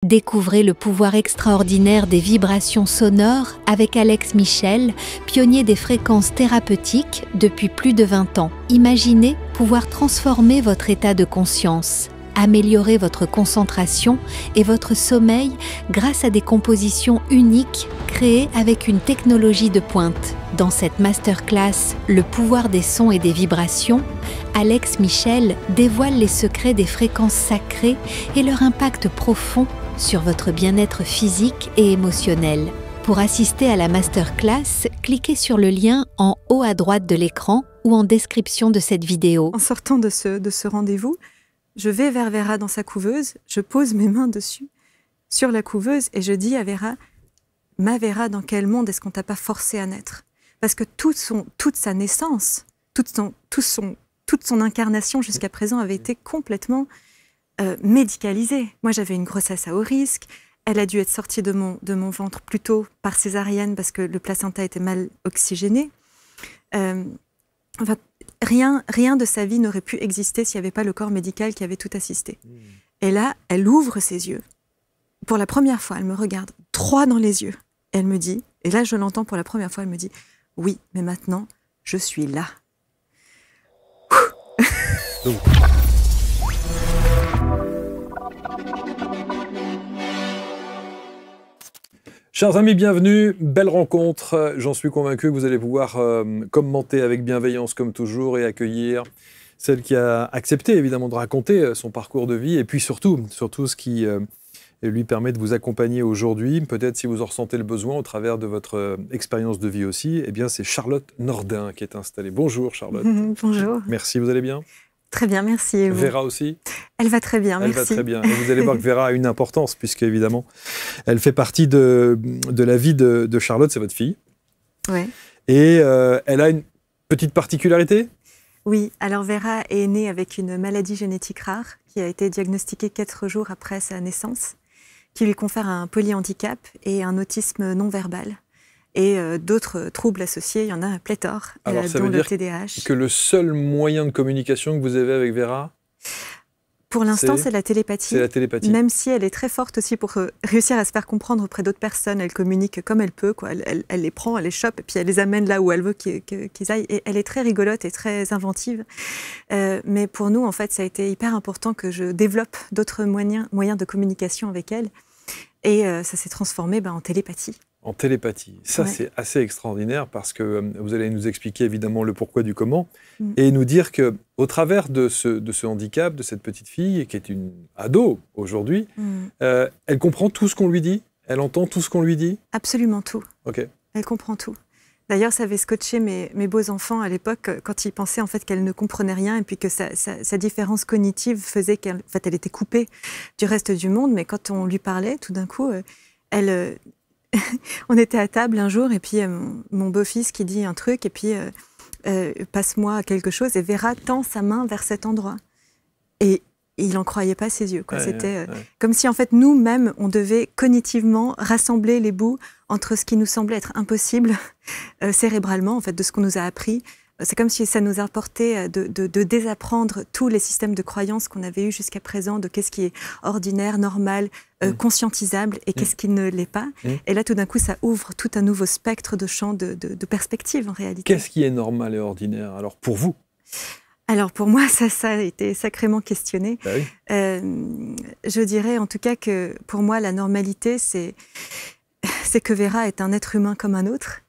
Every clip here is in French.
Découvrez le pouvoir extraordinaire des vibrations sonores avec Alex Michel, pionnier des fréquences thérapeutiques depuis plus de 20 ans. Imaginez pouvoir transformer votre état de conscience, améliorer votre concentration et votre sommeil grâce à des compositions uniques créées avec une technologie de pointe. Dans cette masterclass « Le pouvoir des sons et des vibrations », Alex Michel dévoile les secrets des fréquences sacrées et leur impact profond sur votre bien-être physique et émotionnel. Pour assister à la masterclass, cliquez sur le lien en haut à droite de l'écran ou en description de cette vidéo. En sortant de ce rendez-vous, je vais vers Vera dans sa couveuse, je pose mes mains dessus, sur la couveuse, et je dis à Vera, ma Vera, dans quel monde est-ce qu'on t'a pas forcé à naître? Parce que toute sa naissance, toute son incarnation jusqu'à présent avait été complètement médicalisée. Moi, j'avais une grossesse à haut risque. Elle a dû être sortie de mon ventre plus tôt par césarienne parce que le placenta était mal oxygéné. Enfin, rien de sa vie n'aurait pu exister s'il n'y avait pas le corps médical qui avait tout assisté. Et là, elle ouvre ses yeux. Pour la première fois, elle me regarde droit dans les yeux. Elle me dit, et là je l'entends pour la première fois, elle me dit « Oui, mais maintenant, je suis là. » Chers amis, bienvenue, belle rencontre. J'en suis convaincu que vous allez pouvoir commenter avec bienveillance comme toujours et accueillir celle qui a accepté évidemment de raconter son parcours de vie et puis surtout ce qui lui permet de vous accompagner aujourd'hui. Peut-être si vous en ressentez le besoin au travers de votre expérience de vie aussi, eh bien c'est Charlotte Nordin qui est installée. Bonjour Charlotte. Bonjour. Merci, vous allez bien? Très bien, merci. Et vous? Vera aussi? Elle va très bien, merci. Elle va très bien. Et vous allez voir que Vera a une importance, puisque évidemment, elle fait partie de la vie de Charlotte, c'est votre fille. Ouais. Et elle a une petite particularité? Oui, alors Vera est née avec une maladie génétique rare qui a été diagnostiquée 4 jours après sa naissance, qui lui confère un polyhandicap et un autisme non verbal. Et d'autres troubles associés, il y en a un pléthore, alors, ça dont veut le dire TDAH. Que le seul moyen de communication que vous avez avec Vera? Pour l'instant, c'est la télépathie. C'est la télépathie. Même si elle est très forte aussi pour réussir à se faire comprendre auprès d'autres personnes. Elle communique comme elle peut, quoi. Elle les prend, elle les chope, et puis elle les amène là où elle veut qu'ils aillent. Et elle est très rigolote et très inventive. Mais pour nous, en fait, ça a été hyper important que je développe d'autres moyens de communication avec elle. Et ça s'est transformé en télépathie. En télépathie. Ça, ouais. C'est assez extraordinaire parce que vous allez nous expliquer évidemment le pourquoi du comment et nous dire qu'au travers de ce handicap, de cette petite fille, qui est une ado aujourd'hui, elle comprend tout ce qu'on lui dit? Elle entend tout ce qu'on lui dit? Absolument tout. Ok. Elle comprend tout. D'ailleurs, ça avait scotché mes beaux enfants à l'époque quand ils pensaient en fait qu'elle ne comprenait rien et puis que sa différence cognitive faisait qu'elle elle était coupée du reste du monde. Mais quand on lui parlait, tout d'un coup, elle... on était à table un jour et puis mon beau-fils qui dit un truc et puis passe-moi quelque chose et Vera tend sa main vers cet endroit. Et il n'en croyait pas ses yeux. C'était comme si en fait nous-mêmes on devait cognitivement rassembler les bouts entre ce qui nous semblait être impossible cérébralement en fait de ce qu'on nous a appris. C'est comme si ça nous apportait de désapprendre tous les systèmes de croyances qu'on avait eus jusqu'à présent, de qu'est-ce qui est ordinaire, normal, conscientisable et qu'est-ce qui ne l'est pas. Et là, tout d'un coup, ça ouvre tout un nouveau spectre de champs de perspectives en réalité. Qu'est-ce qui est normal et ordinaire alors pour vous? Alors pour moi, ça a été sacrément questionné. Bah oui. Je dirais en tout cas que pour moi, la normalité, c'est que Vera est un être humain comme un autre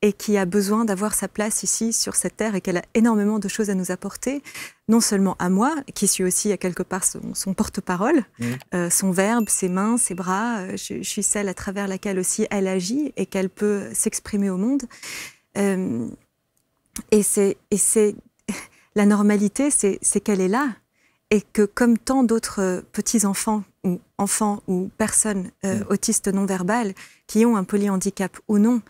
et qui a besoin d'avoir sa place ici, sur cette terre, et qu'elle a énormément de choses à nous apporter, non seulement à moi, qui suis aussi à quelque part son porte-parole, son verbe, ses mains, ses bras, je suis celle à travers laquelle aussi elle agit et qu'elle peut s'exprimer au monde. Et la normalité, c'est qu'elle est là, et que comme tant d'autres petits-enfants ou personnes autistes non-verbales qui ont un polyhandicap ou non,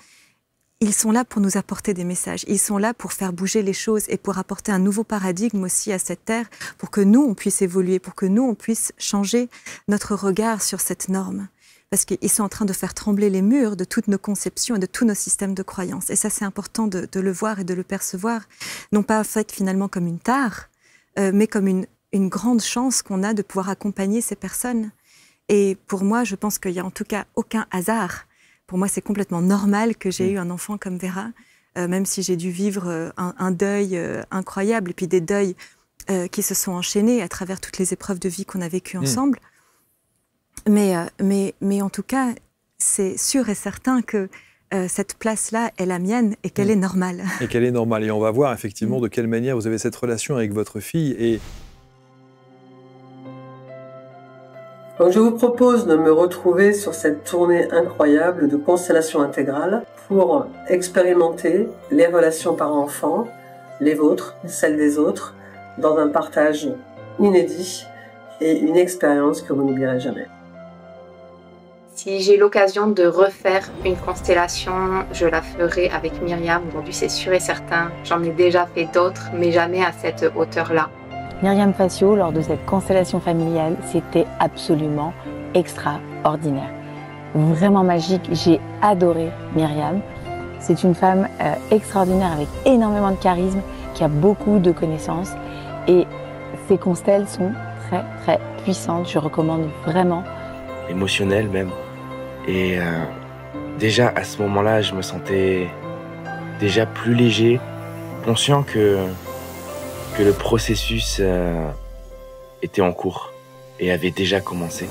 ils sont là pour nous apporter des messages. Ils sont là pour faire bouger les choses et pour apporter un nouveau paradigme aussi à cette terre, pour que nous, on puisse évoluer, pour que nous, on puisse changer notre regard sur cette norme. Parce qu'ils sont en train de faire trembler les murs de toutes nos conceptions et de tous nos systèmes de croyances. Et ça, c'est important de le voir et de le percevoir. Non pas en fait finalement comme une tare, mais comme une grande chance qu'on a de pouvoir accompagner ces personnes. Et pour moi, je pense qu'il n'y a en tout cas aucun hasard. Pour moi, c'est complètement normal que j'ai eu un enfant comme Vera, même si j'ai dû vivre un deuil incroyable, et puis des deuils qui se sont enchaînés à travers toutes les épreuves de vie qu'on a vécues ensemble. Mais en tout cas, c'est sûr et certain que cette place-là est la mienne et qu'elle est normale. Et qu'elle est normale. Et on va voir effectivement de quelle manière vous avez cette relation avec votre fille. Et donc je vous propose de me retrouver sur cette tournée incroyable de Constellation Intégrale pour expérimenter les relations parents-enfants, les vôtres, celles des autres, dans un partage inédit et une expérience que vous n'oublierez jamais. Si j'ai l'occasion de refaire une constellation, je la ferai avec Myriam. Aujourd'hui, c'est sûr et certain. J'en ai déjà fait d'autres, mais jamais à cette hauteur-là. Myriam Facio, lors de cette constellation familiale, c'était absolument extraordinaire. Vraiment magique. J'ai adoré Myriam. C'est une femme extraordinaire avec énormément de charisme, qui a beaucoup de connaissances. Et ces constelles sont très, très puissantes. Je recommande vraiment. Émotionnelle même. Et déjà à ce moment-là, je me sentais déjà plus léger, conscient que le processus était en cours et avait déjà commencé.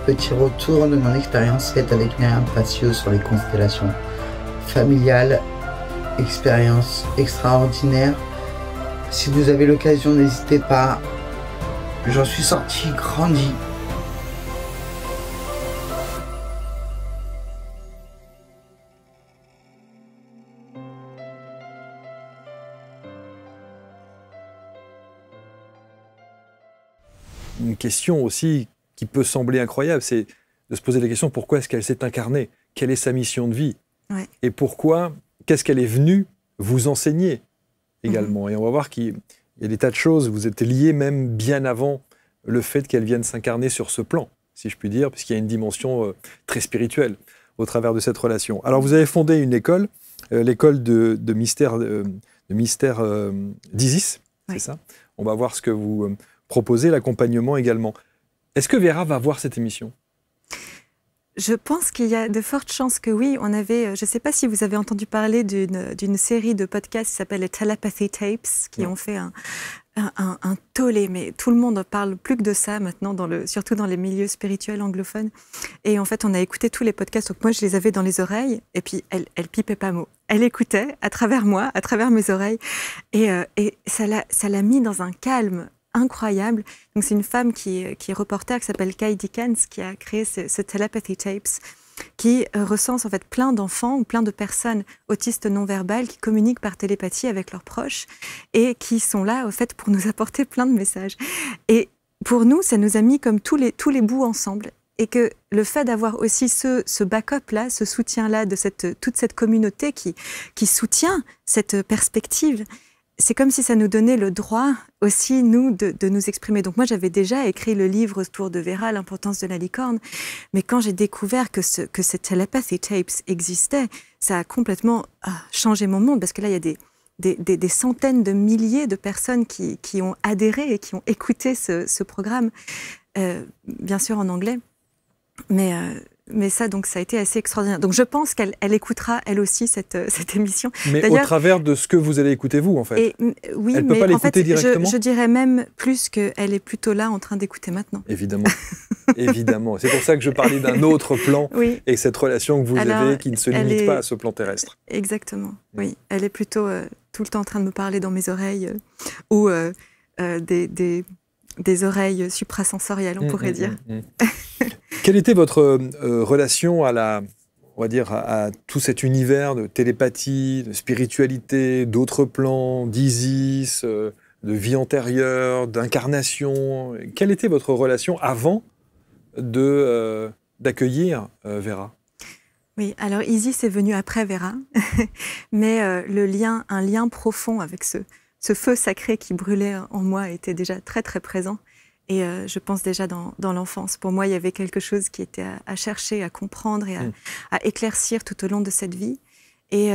Petit retour de mon expérience faite avec Myriam Facio sur les constellations familiales, expérience extraordinaire. Si vous avez l'occasion, n'hésitez pas. J'en suis sorti grandi. une question aussi qui peut sembler incroyable, c'est de se poser la question pourquoi est-ce qu'elle s'est incarnée? Quelle est sa mission de vie? Et pourquoi, qu'est-ce qu'elle est venue vous enseigner également? Et on va voir qu'il y a des tas de choses, vous êtes liés même bien avant le fait qu'elle vienne s'incarner sur ce plan, si je puis dire, puisqu'il y a une dimension très spirituelle au travers de cette relation. Alors vous avez fondé une école, l'école de mystère d'Isis, c'est ça? On va voir ce que vous proposez, l'accompagnement également. Est-ce que Vera va voir cette émission? Je pense qu'il y a de fortes chances que oui. On avait, je ne sais pas si vous avez entendu parler d'une série de podcasts qui s'appelle les Telepathy Tapes, qui ont fait un tollé, mais tout le monde ne parle plus que de ça maintenant, surtout dans les milieux spirituels anglophones. Et en fait, on a écouté tous les podcasts, donc moi je les avais dans les oreilles, et puis elle pipait pas mot. Elle écoutait à travers moi, à travers mes oreilles, et ça l'a mis dans un calme incroyable. Donc c'est une femme qui est reporter, qui s'appelle Kai Dickens, qui a créé ce Telepathy Tapes, qui recense en fait plein d'enfants ou plein de personnes autistes non-verbales qui communiquent par télépathie avec leurs proches et qui sont là au fait pour nous apporter plein de messages. Et pour nous, ça nous a mis comme tous les bouts ensemble. Et que le fait d'avoir aussi ce backup-là, ce soutien-là de toute cette communauté qui soutient cette perspective, c'est comme si ça nous donnait le droit aussi, nous, de nous exprimer. Donc moi, j'avais déjà écrit le livre autour de Vera, l'importance de la licorne. Mais quand j'ai découvert que ces Telepathy Tapes existaient, ça a complètement changé mon monde. Parce que là, il y a des centaines de milliers de personnes qui ont adhéré et qui ont écouté ce programme, bien sûr en anglais. Mais ça, donc, ça a été assez extraordinaire. Donc, je pense qu'elle écoutera, elle aussi, cette émission. Mais au travers de ce que vous allez écouter, vous, en fait. Oui, elle ne peut pas l'écouter directement. Je dirais même plus qu'elle est plutôt là en train d'écouter maintenant. Évidemment. Évidemment. C'est pour ça que je parlais d'un autre plan et cette relation que vous avez qui ne se limite pas à ce plan terrestre. Exactement, oui. Elle est plutôt tout le temps en train de me parler dans mes oreilles ou des oreilles suprasensorielles, on pourrait dire. Quelle était votre relation à tout cet univers de télépathie, de spiritualité, d'autres plans, d'Isis, de vie antérieure, d'incarnation? Quelle était votre relation avant d'accueillir Vera? Oui, alors Isis est venue après Vera, mais un lien profond avec ce ce feu sacré qui brûlait en moi était déjà très très présent. Et je pense déjà dans l'enfance. Pour moi, il y avait quelque chose qui était à chercher, à comprendre et à éclaircir tout au long de cette vie. Et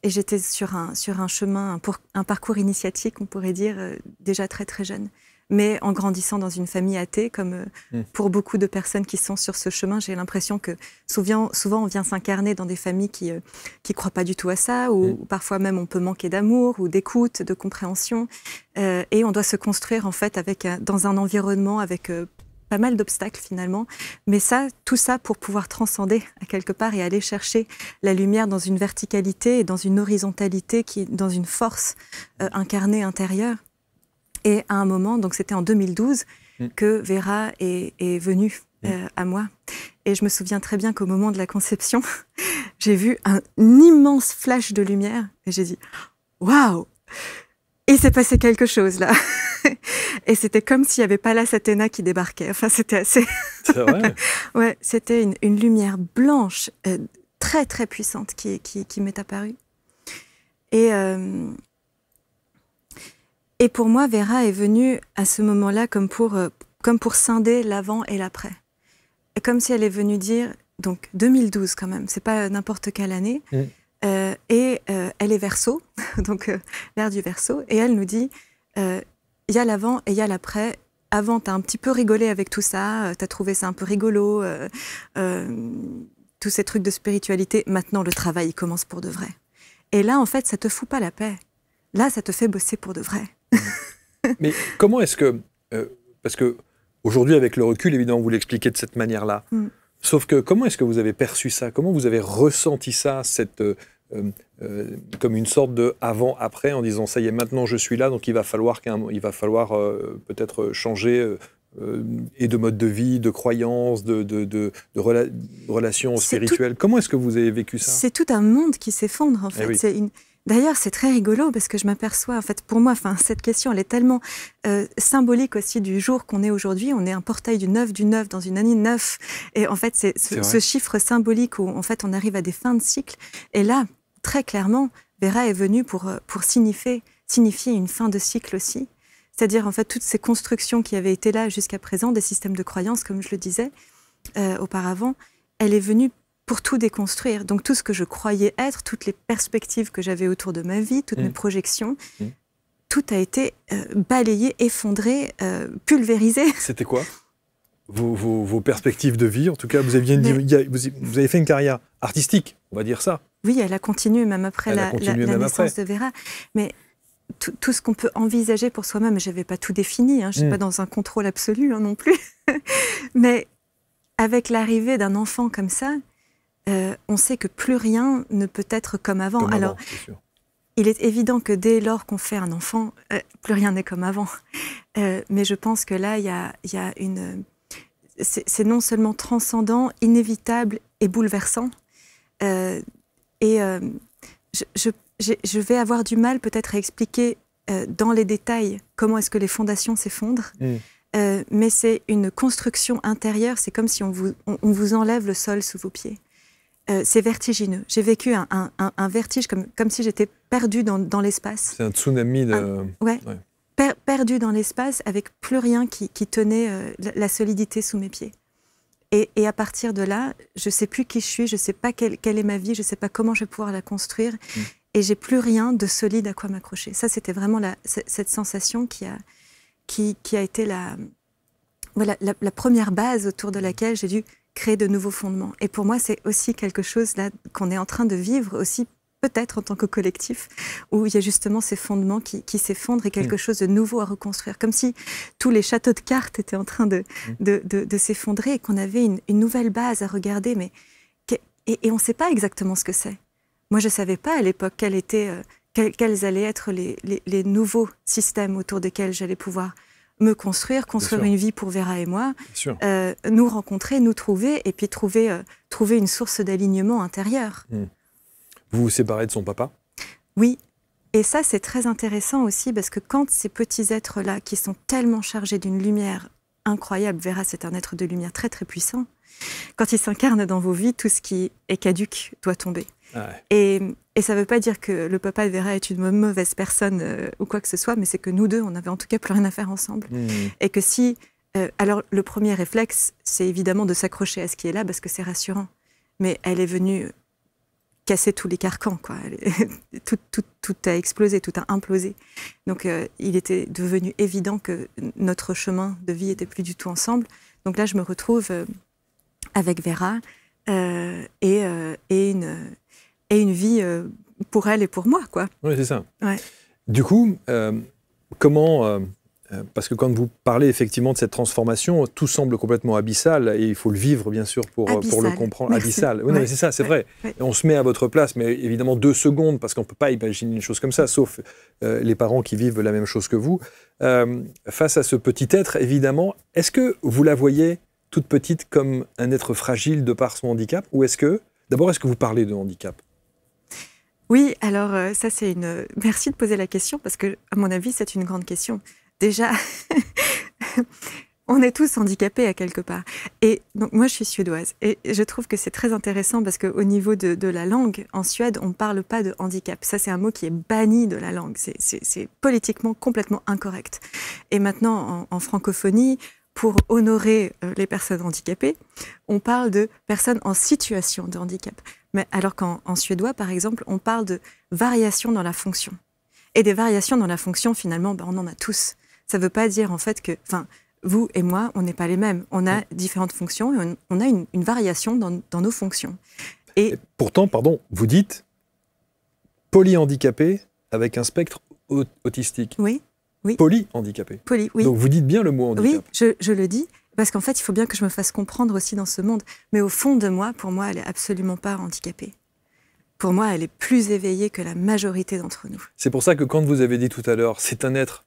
j'étais sur un chemin, un parcours initiatique, on pourrait dire, déjà très très jeune. Mais en grandissant dans une famille athée, comme pour beaucoup de personnes qui sont sur ce chemin, j'ai l'impression que souvent on vient s'incarner dans des familles qui croient pas du tout à ça, ou parfois même on peut manquer d'amour ou d'écoute, de compréhension, et on doit se construire en fait dans un environnement avec pas mal d'obstacles finalement, mais tout ça pour pouvoir transcender à quelque part et aller chercher la lumière dans une verticalité et dans une horizontalité qui est dans une force incarnée intérieure. Et à un moment, donc c'était en 2012, que Vera est venue à moi. Et je me souviens très bien qu'au moment de la conception, j'ai vu un immense flash de lumière et j'ai dit « Waouh !» Il s'est passé quelque chose là. Et c'était comme s'il n'y avait pas la Sathéna qui débarquait. Enfin, c'était assez... C'est vrai. Ouais, c'était une lumière blanche, très très puissante qui m'est apparue. Et pour moi, Vera est venue à ce moment-là comme pour scinder l'avant et l'après. Et comme si elle est venue dire, donc 2012 quand même, c'est pas n'importe quelle année, elle est Verseau, donc l'ère du Verseau, et elle nous dit, il y a l'avant et il y a l'après. Avant, t'as un petit peu rigolé avec tout ça, t'as trouvé ça un peu rigolo, tous ces trucs de spiritualité. Maintenant, le travail, il commence pour de vrai. Et là, en fait, ça te fout pas la paix. Là, ça te fait bosser pour de vrai. Mais comment est-ce que... parce que aujourd'hui, avec le recul, évidemment, vous l'expliquez de cette manière-là. Sauf que comment est-ce que vous avez perçu ça? Comment vous avez ressenti ça, comme une sorte de avant-après, en disant ça y est, maintenant je suis là, donc il va falloir peut-être changer et de mode de vie, de croyances, de relations spirituelles. Comment est-ce que vous avez vécu ça? C'est tout un monde qui s'effondre, en fait. Oui. D'ailleurs, c'est très rigolo parce que je m'aperçois, en fait, pour moi, cette question, elle est tellement symbolique aussi du jour qu'on est aujourd'hui. On est un portail du neuf dans une année 9. Et en fait, c'est ce chiffre symbolique où, en fait, on arrive à des fins de cycle. Et là, très clairement, Vera est venue pour signifier une fin de cycle aussi. C'est-à-dire, en fait, toutes ces constructions qui avaient été là jusqu'à présent, des systèmes de croyances, comme je le disais auparavant, elle est venue pour tout déconstruire. Donc tout ce que je croyais être, toutes les perspectives que j'avais autour de ma vie, toutes mes projections, tout a été balayé, effondré, pulvérisé. C'était quoi vos perspectives de vie? En tout cas, vous avez fait une carrière artistique, on va dire ça. Oui, elle a continué même après la naissance de Vera. Mais tout ce qu'on peut envisager pour soi-même, je n'avais pas tout défini, je ne suis pas dans un contrôle absolu non plus. Mais avec l'arrivée d'un enfant comme ça, on sait que plus rien ne peut être comme avant. Alors, il est évident que dès lors qu'on fait un enfant, plus rien n'est comme avant. Mais je pense que là, il y a c'est non seulement transcendant, inévitable et bouleversant. Je vais avoir du mal peut-être à expliquer dans les détails comment est-ce que les fondations s'effondrent. Mais c'est une construction intérieure. C'est comme si on vous enlève le sol sous vos pieds. C'est vertigineux. J'ai vécu un vertige comme si j'étais perdue dans l'espace. C'est un tsunami de... Perdue dans l'espace avec plus rien qui tenait la solidité sous mes pieds. Et à partir de là, je ne sais plus qui je suis, je ne sais pas quelle est ma vie, je ne sais pas comment je vais pouvoir la construire. Et j'ai plus rien de solide à quoi m'accrocher. Ça, c'était vraiment cette sensation qui a été la première base autour de laquelle j'ai dû créer de nouveaux fondements. Et pour moi, c'est aussi quelque chose là qu'on est en train de vivre aussi, peut-être en tant que collectif, où il y a justement ces fondements qui s'effondrent et quelque chose de nouveau à reconstruire. Comme si tous les châteaux de cartes étaient en train de s'effondrer et qu'on avait une nouvelle base à regarder. Et on ne sait pas exactement ce que c'est. Moi, je ne savais pas à l'époque quels allaient être les nouveaux systèmes autour desquels j'allais pouvoir me construire une vie pour Vera et moi, nous rencontrer, nous trouver, et puis trouver une source d'alignement intérieur. Vous vous séparez de son papa? Oui, et ça c'est très intéressant aussi, parce que quand ces petits êtres-là, qui sont tellement chargés d'une lumière incroyable, Vera c'est un être de lumière très très puissant, quand il s'incarne dans vos vies, tout ce qui est caduc doit tomber. Ah ouais. Et ça ne veut pas dire que le papa de Vera est une mauvaise personne ou quoi que ce soit, mais c'est que nous deux, on n'avait en tout cas plus rien à faire ensemble. Et que si... alors, le premier réflexe, c'est évidemment de s'accrocher à ce qui est là, parce que c'est rassurant. Mais elle est venue casser tous les carcans, quoi. Tout a explosé, tout a implosé. Donc, il était devenu évident que notre chemin de vie n'était plus du tout ensemble. Donc là, je me retrouve avec Vera et une vie pour elle et pour moi, quoi. Oui, c'est ça. Ouais. Du coup, comment... parce que quand vous parlez effectivement de cette transformation, tout semble complètement abyssal et il faut le vivre bien sûr pour le comprendre. Merci. Abyssal. Oui, Ouais. non, mais c'est ça, c'est vrai. Ouais. Et on se met à votre place, mais évidemment 2 secondes parce qu'on ne peut pas imaginer une chose comme ça, sauf les parents qui vivent la même chose que vous. Face à ce petit être, évidemment, est-ce que vous la voyez toute petite comme un être fragile de par son handicap, ou est-ce que vous parlez de handicap? Oui, alors ça c'est une... Merci de poser la question parce que, à mon avis, c'est une grande question. Déjà, on est tous handicapés à quelque part. Et donc moi, je suis suédoise et je trouve que c'est très intéressant parce qu'au niveau de la langue, en Suède, on ne parle pas de handicap. Ça, c'est un mot qui est banni de la langue. C'est politiquement complètement incorrect. Et maintenant, en francophonie, pour honorer les personnes handicapées, on parle de personnes en situation de handicap. Mais alors qu'en suédois, par exemple, on parle de variations dans la fonction. Et des variations dans la fonction, finalement, on en a tous. Ça ne veut pas dire, en fait, que vous et moi, on n'est pas les mêmes. On a différentes fonctions et on a une variation dans nos fonctions. Et pourtant, pardon, vous dites polyhandicapé avec un spectre autistique. Oui. Polyhandicapé. Oui. Donc vous dites bien le mot handicap. Oui, je le dis, parce qu'en fait, il faut bien que je me fasse comprendre aussi dans ce monde. Mais au fond de moi, pour moi, elle n'est absolument pas handicapée. Pour moi, elle est plus éveillée que la majorité d'entre nous. C'est pour ça que quand vous avez dit tout à l'heure, c'est un être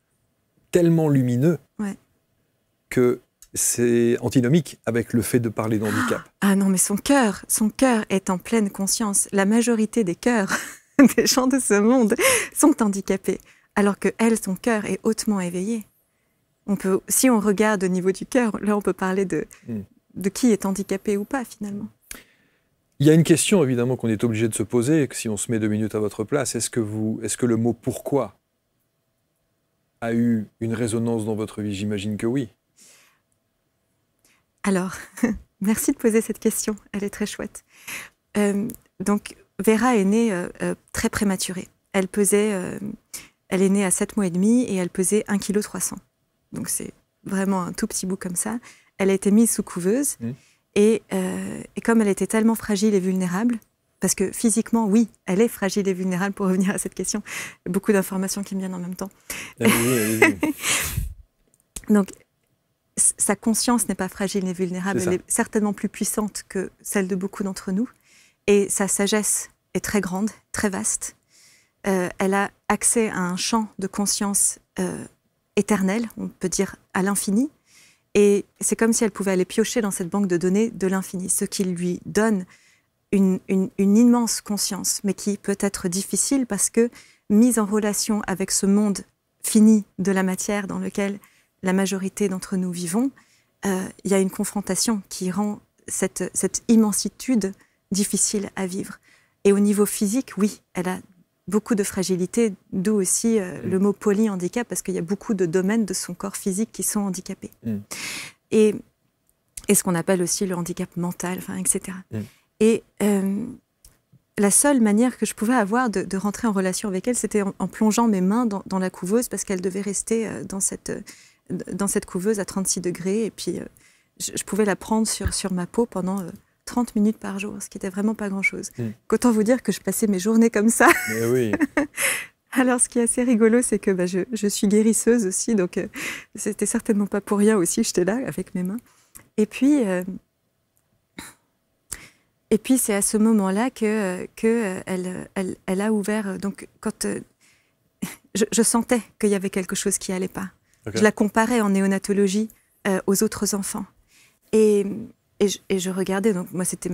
tellement lumineux que c'est antinomique avec le fait de parler d'handicap. Ah non, mais son cœur est en pleine conscience. La majorité des cœurs des gens de ce monde sont handicapés, alors que elle, son cœur est hautement éveillé. Si on regarde au niveau du cœur, là, on peut parler de qui est handicapé ou pas, finalement. Il y a une question, évidemment, qu'on est obligé de se poser, que si on se met 2 minutes à votre place, est-ce que le mot « pourquoi » a eu une résonance dans votre vie? J'imagine que oui. Alors, merci de poser cette question, elle est très chouette. Donc, Vera est née très prématurée. Elle est née à 7 mois et demi et elle pesait 1,3 kg. Donc, c'est vraiment un tout petit bout comme ça. Elle a été mise sous couveuse. Et comme elle était tellement fragile et vulnérable, parce que physiquement, oui, elle est fragile et vulnérable, pour revenir à cette question. Il y a beaucoup d'informations qui me viennent en même temps. Donc, sa conscience n'est pas fragile ni vulnérable, elle est certainement plus puissante que celle de beaucoup d'entre nous. Et sa sagesse est très grande, très vaste. Elle a accès à un champ de conscience éternel, on peut dire à l'infini. Et c'est comme si elle pouvait aller piocher dans cette banque de données de l'infini, ce qui lui donne une immense conscience, mais qui peut être difficile parce que, mise en relation avec ce monde fini de la matière dans lequel la majorité d'entre nous vivons, il y a une confrontation qui rend cette immensitude difficile à vivre. Et au niveau physique, oui, elle a beaucoup de fragilité, d'où aussi le mot polyhandicap, parce qu'il y a beaucoup de domaines de son corps physique qui sont handicapés. Et ce qu'on appelle aussi le handicap mental, etc. Et la seule manière que je pouvais avoir de rentrer en relation avec elle, c'était en plongeant mes mains dans la couveuse, parce qu'elle devait rester dans cette couveuse à 36 degrés. Et puis, je pouvais la prendre sur ma peau pendant 30 minutes par jour, ce qui n'était vraiment pas grand-chose. Qu'autant vous dire que je passais mes journées comme ça. Mais oui. Alors, ce qui est assez rigolo, c'est que je suis guérisseuse aussi, donc c'était certainement pas pour rien aussi, j'étais là avec mes mains. Et puis c'est à ce moment-là que elle a ouvert. Donc, quand je sentais qu'il y avait quelque chose qui allait pas. Je la comparais en néonatologie aux autres enfants. Et je regardais. Donc, moi, c'était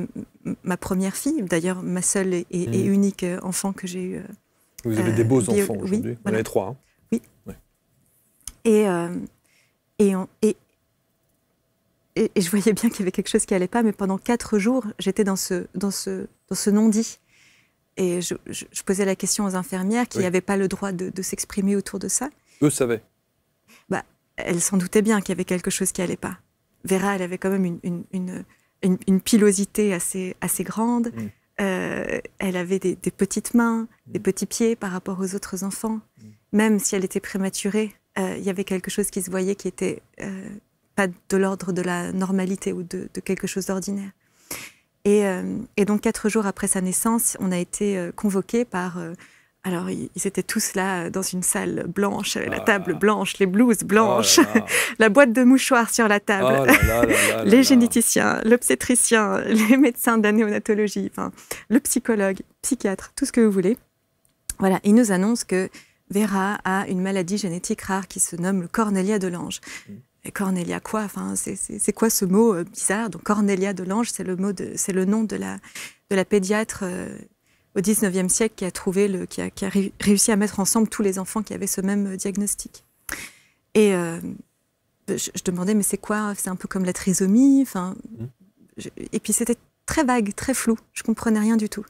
ma première fille, d'ailleurs, ma seule et unique enfant que j'ai eu. Vous avez des beaux enfants aujourd'hui. Oui, Vous en avez 3. Hein. Oui. Ouais. Et je voyais bien qu'il y avait quelque chose qui allait pas, mais pendant 4 jours, j'étais dans ce non-dit. je posais la question aux infirmières qui n'avaient pas le droit de s'exprimer autour de ça. Eux savaient. Bah, elles s'en doutaient bien qu'il y avait quelque chose qui n'allait pas. Vera, elle avait quand même une pilosité assez grande. Elle avait des petites mains, des petits pieds par rapport aux autres enfants. Même si elle était prématurée, il y avait quelque chose qui se voyait qui était pas de l'ordre de la normalité ou de quelque chose d'ordinaire. Et donc 4 jours après sa naissance, on a été convoqués par... alors ils étaient tous là dans une salle blanche, la table blanche, les blouses blanches, la boîte de mouchoirs sur la table, les généticiens, l'obstétricien, les médecins de la néonatologie, enfin, le psychologue, psychiatre, tout ce que vous voulez. Voilà, ils nous annoncent que Vera a une maladie génétique rare qui se nomme le Cornelia de Lange. Et Cornelia quoi? Enfin, c'est quoi ce mot bizarre? Donc Cornelia de Lange, c'est le nom de la pédiatre au XIXe siècle qui a réussi à mettre ensemble tous les enfants qui avaient ce même diagnostic. Et je demandais mais c'est quoi? C'est un peu comme la trisomie. Enfin, et puis c'était très vague, très flou. Je comprenais rien du tout.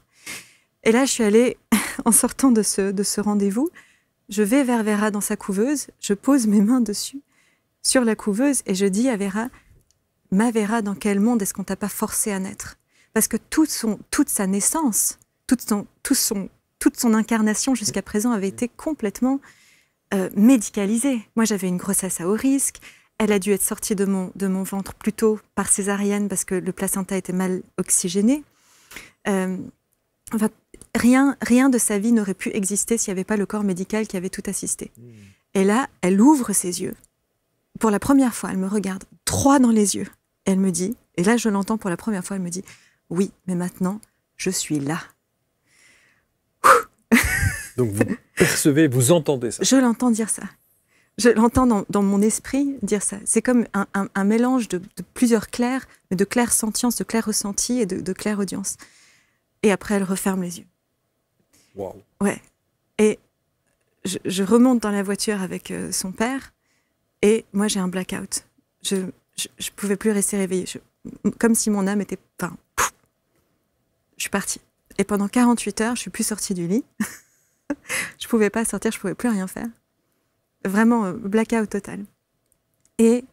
Et là, je suis allée en sortant de ce rendez-vous. Je vais vers Vera dans sa couveuse. Je pose mes mains dessus. Sur la couveuse, et je dis à Vera, ma Vera, dans quel monde est-ce qu'on t'a pas forcé à naître? Parce que toute sa naissance, toute son incarnation jusqu'à présent avait été complètement médicalisée. Moi, j'avais une grossesse à haut risque. Elle a dû être sortie de mon ventre plus tôt par césarienne parce que le placenta était mal oxygéné. Enfin, rien de sa vie n'aurait pu exister s'il n'y avait pas le corps médical qui avait tout assisté. Et là, elle ouvre ses yeux. Pour la première fois, elle me regarde droit dans les yeux. Elle me dit, et là je l'entends pour la première fois, elle me dit « Oui, mais maintenant, je suis là. » Donc vous percevez, vous entendez ça? Je l'entends dire ça. Je l'entends dans mon esprit dire ça. C'est comme un mélange de plusieurs clairs, mais de claire sentience, de clair ressenti et de claire audience. Et après, elle referme les yeux. Waouh. Ouais. Et je remonte dans la voiture avec son père. Et moi, j'ai un blackout. Je pouvais plus rester réveillée. Comme si mon âme était... Enfin, je suis partie. Et pendant 48 heures, je suis plus sortie du lit. Je pouvais pas sortir, je pouvais plus rien faire. Vraiment, blackout total. Et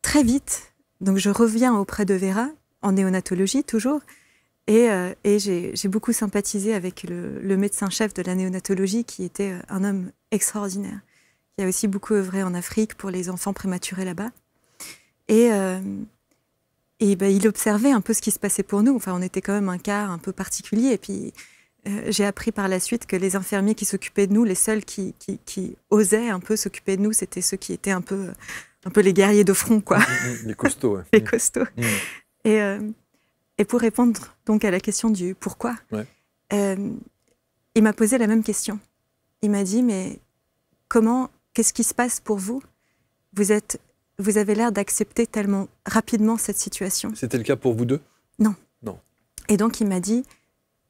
très vite, donc je reviens auprès de Vera, en néonatologie toujours, et j'ai beaucoup sympathisé avec le médecin-chef de la néonatologie, qui était un homme extraordinaire. Il a aussi beaucoup œuvré en Afrique pour les enfants prématurés là-bas. Et il observait un peu ce qui se passait pour nous. Enfin, on était quand même un cas un peu particulier. Et puis, j'ai appris par la suite que les infirmiers qui s'occupaient de nous, les seuls qui osaient un peu s'occuper de nous, c'était ceux qui étaient un peu les guerriers de front, quoi. Les costauds. Ouais. Les costauds. Et pour répondre donc à la question du pourquoi, il m'a posé la même question. Il m'a dit, mais qu'est-ce qui se passe pour vous? Vous avez l'air d'accepter tellement rapidement cette situation. C'était le cas pour vous deux? Non. Non. Et donc il m'a dit,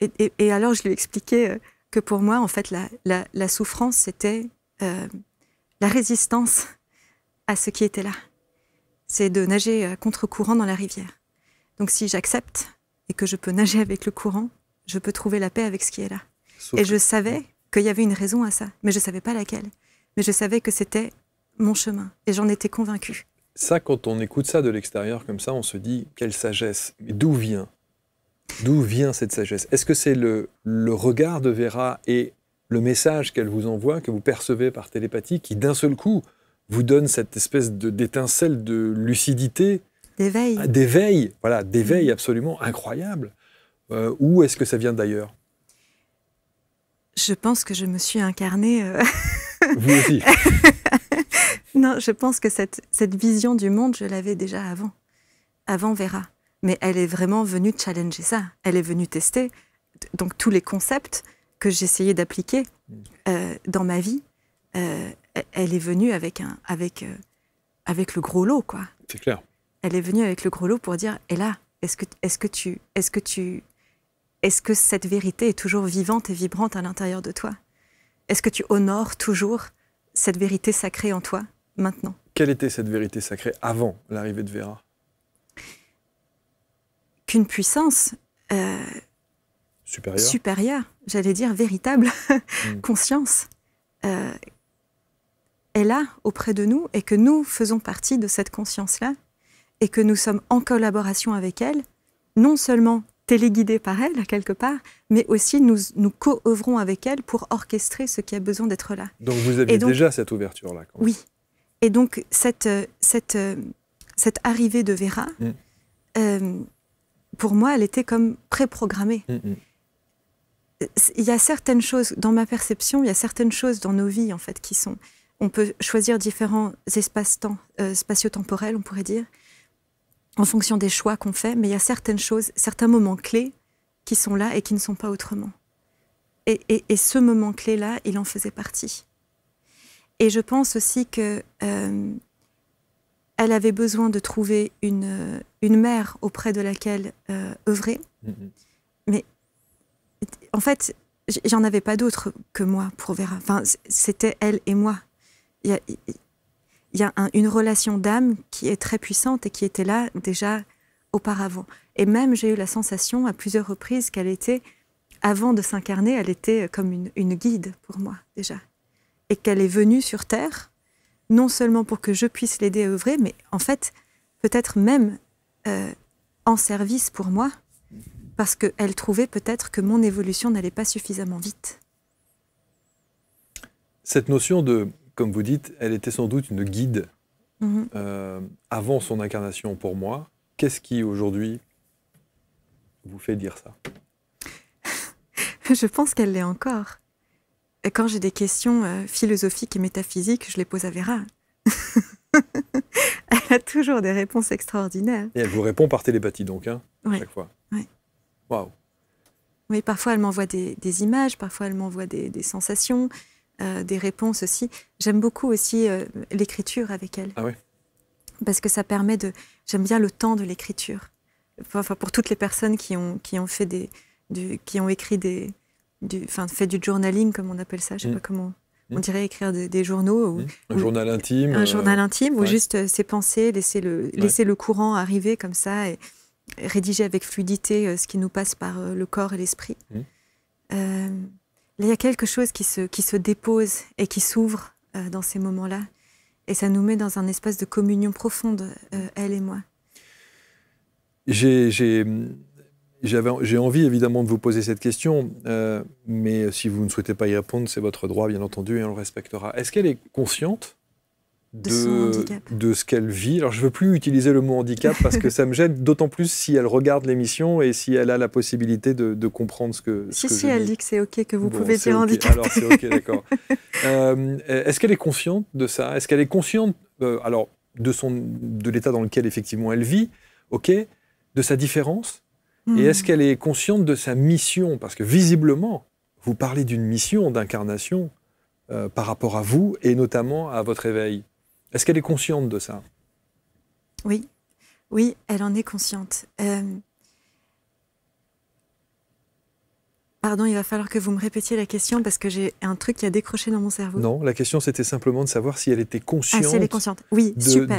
et alors je lui ai expliqué que pour moi, en fait, la souffrance, c'était la résistance à ce qui était là. C'est de nager à contre-courant dans la rivière. Donc si j'accepte et que je peux nager avec le courant, je peux trouver la paix avec ce qui est là. Et je savais qu'il y avait une raison à ça, mais je ne savais pas laquelle. Mais je savais que c'était mon chemin, et j'en étais convaincue. Ça, quand on écoute ça de l'extérieur comme ça, on se dit, quelle sagesse. Mais d'où vient cette sagesse? Est-ce que c'est le regard de Vera et le message qu'elle vous envoie, que vous percevez par télépathie, qui d'un seul coup vous donne cette espèce d'étincelle de lucidité, d'éveil, voilà, d'éveil absolument incroyable, ou est-ce que ça vient d'ailleurs? Je pense que je me suis incarnée... Vous aussi. Non, je pense que cette vision du monde, je l'avais déjà avant Vera. Mais elle est vraiment venue challenger ça. Elle est venue tester donc tous les concepts que j'essayais d'appliquer dans ma vie. Elle est venue avec le gros lot, quoi. C'est clair. Elle est venue avec le gros lot pour dire, et là, est-ce que cette vérité est toujours vivante et vibrante à l'intérieur de toi? Est-ce que tu honores toujours cette vérité sacrée en toi, maintenant? Quelle était cette vérité sacrée avant l'arrivée de Vera? Qu'une puissance supérieure, j'allais dire véritable conscience, est là auprès de nous et que nous faisons partie de cette conscience-là et que nous sommes en collaboration avec elle, non seulement téléguidés par elle, quelque part, mais aussi nous co-œuvrons avec elle pour orchestrer ce qui a besoin d'être là. Donc vous aviez déjà cette ouverture-là. Oui. Et donc cette arrivée de Vera, pour moi, elle était comme préprogrammée. Il y a certaines choses, dans ma perception, il y a certaines choses dans nos vies, en fait, qui sont... On peut choisir différents espaces-temps, spatio-temporels, on pourrait dire, en fonction des choix qu'on fait, mais il y a certaines choses, certains moments clés qui sont là et qui ne sont pas autrement. Et ce moment clé-là, il en faisait partie. Et je pense aussi que elle avait besoin de trouver une mère auprès de laquelle œuvrer. Mais en fait, j'en avais pas d'autre que moi pour Vera. Enfin, c'était elle et moi. Il y a une relation d'âme qui est très puissante et qui était là déjà auparavant. Et même, j'ai eu la sensation à plusieurs reprises qu'elle était, avant de s'incarner, elle était comme une guide pour moi, déjà. Et qu'elle est venue sur Terre, non seulement pour que je puisse l'aider à œuvrer, mais en fait, peut-être même en service pour moi, parce qu'elle trouvait peut-être que mon évolution n'allait pas suffisamment vite. Cette notion de... Comme vous dites, elle était sans doute une guide avant son incarnation pour moi. Qu'est-ce qui, aujourd'hui, vous fait dire ça? Je pense qu'elle l'est encore. Et quand j'ai des questions philosophiques et métaphysiques, je les pose à Vera. Elle a toujours des réponses extraordinaires. Et elle vous répond par télépathie, donc, hein, chaque fois. Oui. Waouh. Oui, parfois elle m'envoie des images, parfois elle m'envoie des sensations. Des réponses aussi. J'aime beaucoup aussi l'écriture avec elle. Ah oui. Parce que ça permet de... J'aime bien le temps de l'écriture. Enfin, pour toutes les personnes qui ont fait qui ont écrit fait du journaling, comme on appelle ça, je sais pas comment... On dirait écrire des journaux. Un journal intime. Un journal intime, ou juste ses pensées, laisser le courant arriver comme ça, et rédiger avec fluidité ce qui nous passe par le corps et l'esprit. Il y a quelque chose qui se dépose et qui s'ouvre dans ces moments-là. Et ça nous met dans un espace de communion profonde, elle et moi. J'ai envie, évidemment, de vous poser cette question, mais si vous ne souhaitez pas y répondre, c'est votre droit, bien entendu, et on le respectera. Est-ce qu'elle est consciente de ce qu'elle vit? Alors, je ne veux plus utiliser le mot handicap parce que ça me gêne, d'autant plus si elle regarde l'émission et si elle a la possibilité de comprendre ce que Si, elle dit que c'est OK, que vous pouvez dire handicap. Alors, c'est OK, d'accord. Est-ce qu'elle est consciente de ça? Est-ce qu'elle est consciente de l'état dans lequel, effectivement, elle vit, OK, de sa différence? Et est-ce qu'elle est consciente de sa mission? Parce que, visiblement, vous parlez d'une mission d'incarnation par rapport à vous et notamment à votre éveil. Est-ce qu'elle est consciente de ça? Oui, elle en est consciente. Pardon, il va falloir que vous me répétiez la question parce que j'ai un truc qui a décroché dans mon cerveau. Non, la question c'était simplement de savoir si elle était consciente. Si elle est consciente. Oui, super.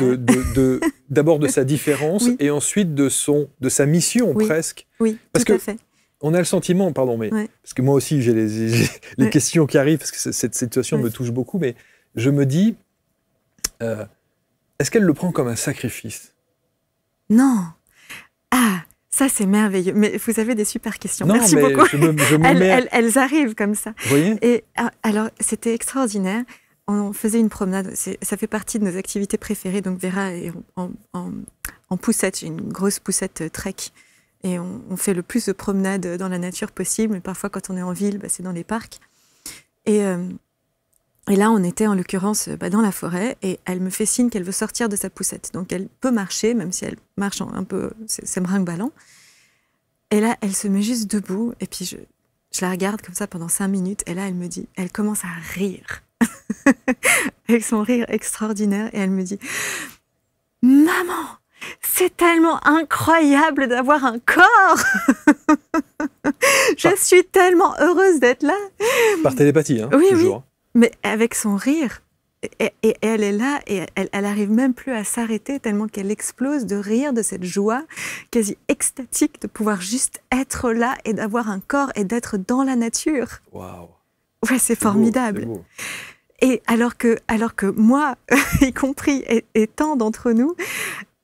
D'abord de sa différence et ensuite de sa mission presque. Oui, parce tout à fait. On a le sentiment, parce que moi aussi j'ai les questions qui arrivent parce que cette situation me touche beaucoup, mais je me dis, est-ce qu'elle le prend comme un sacrifice? Non. Ah, ça c'est merveilleux. Mais vous avez des super questions. Non, merci mais beaucoup. Elles arrivent comme ça. Vous voyez? Et alors, c'était extraordinaire. On faisait une promenade. Ça fait partie de nos activités préférées. Donc Vera est en poussette, une grosse poussette trek. Et on fait le plus de promenades dans la nature possible. Mais parfois, quand on est en ville, c'est dans les parcs. Et là, on était en l'occurrence dans la forêt. Et elle me fait signe qu'elle veut sortir de sa poussette. Donc, elle peut marcher, même si elle marche un peu, c'est brinque-ballant. Et là, elle se met juste debout. Et puis, je la regarde comme ça pendant 5 minutes. Et là, elle commence à rire. Avec son rire extraordinaire. Et elle me dit, « Maman, c'est tellement incroyable d'avoir un corps. Je suis tellement heureuse d'être là. » Par télépathie, hein, oui, toujours. Oui. Mais avec son rire et elle est là et elle arrive même plus à s'arrêter tellement qu'elle explose de rire de cette joie quasi extatique de pouvoir juste être là et d'avoir un corps et d'être dans la nature. Waouh. Ouais, c'est formidable. Beau, c'est beau. Et alors que moi, y compris, et tant d'entre nous,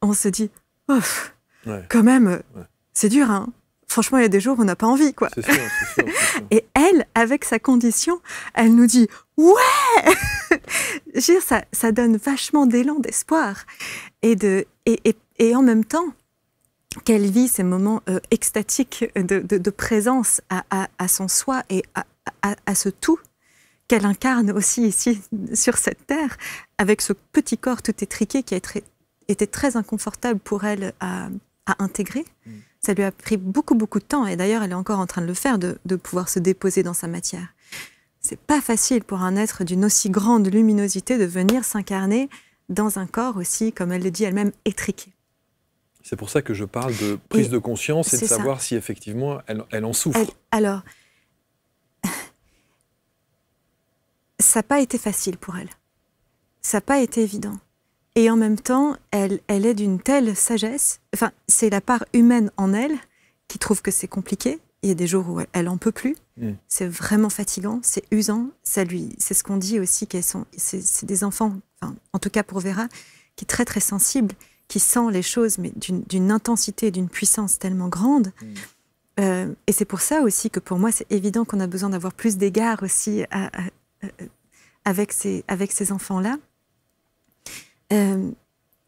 on se dit, oh, quand même, c'est dur, hein. Franchement, il y a des jours où on n'a pas envie, quoi. C'est sûr, c'est sûr, c'est sûr. Et elle, avec sa condition, elle nous dit « Ouais !» Je veux dire, ça donne vachement d'élan, d'espoir. Et en même temps, qu'elle vit ces moments extatiques de présence à son soi et à ce tout qu'elle incarne aussi ici, sur cette terre, avec ce petit corps tout étriqué qui a été très inconfortable pour elle à intégrer. Ça lui a pris beaucoup, beaucoup de temps, et d'ailleurs, elle est encore en train de le faire, de pouvoir se déposer dans sa matière. C'est pas facile pour un être d'une aussi grande luminosité de venir s'incarner dans un corps aussi, comme elle le dit elle-même, étriqué. C'est pour ça que je parle de prise de conscience et de savoir si effectivement elle en souffre. Alors, ça n'a pas été facile pour elle. Ça n'a pas été évident. Et en même temps, elle est d'une telle sagesse, enfin, c'est la part humaine en elle qui trouve que c'est compliqué. Il y a des jours où elle n'en peut plus. C'est vraiment fatigant, c'est usant. C'est ce qu'on dit aussi, c'est des enfants, enfin, en tout cas pour Vera, qui est très très sensible, qui sent les choses, mais d'une intensité, d'une puissance tellement grande. Et c'est pour ça aussi que pour moi, c'est évident qu'on a besoin d'avoir plus d'égard aussi avec ces enfants-là.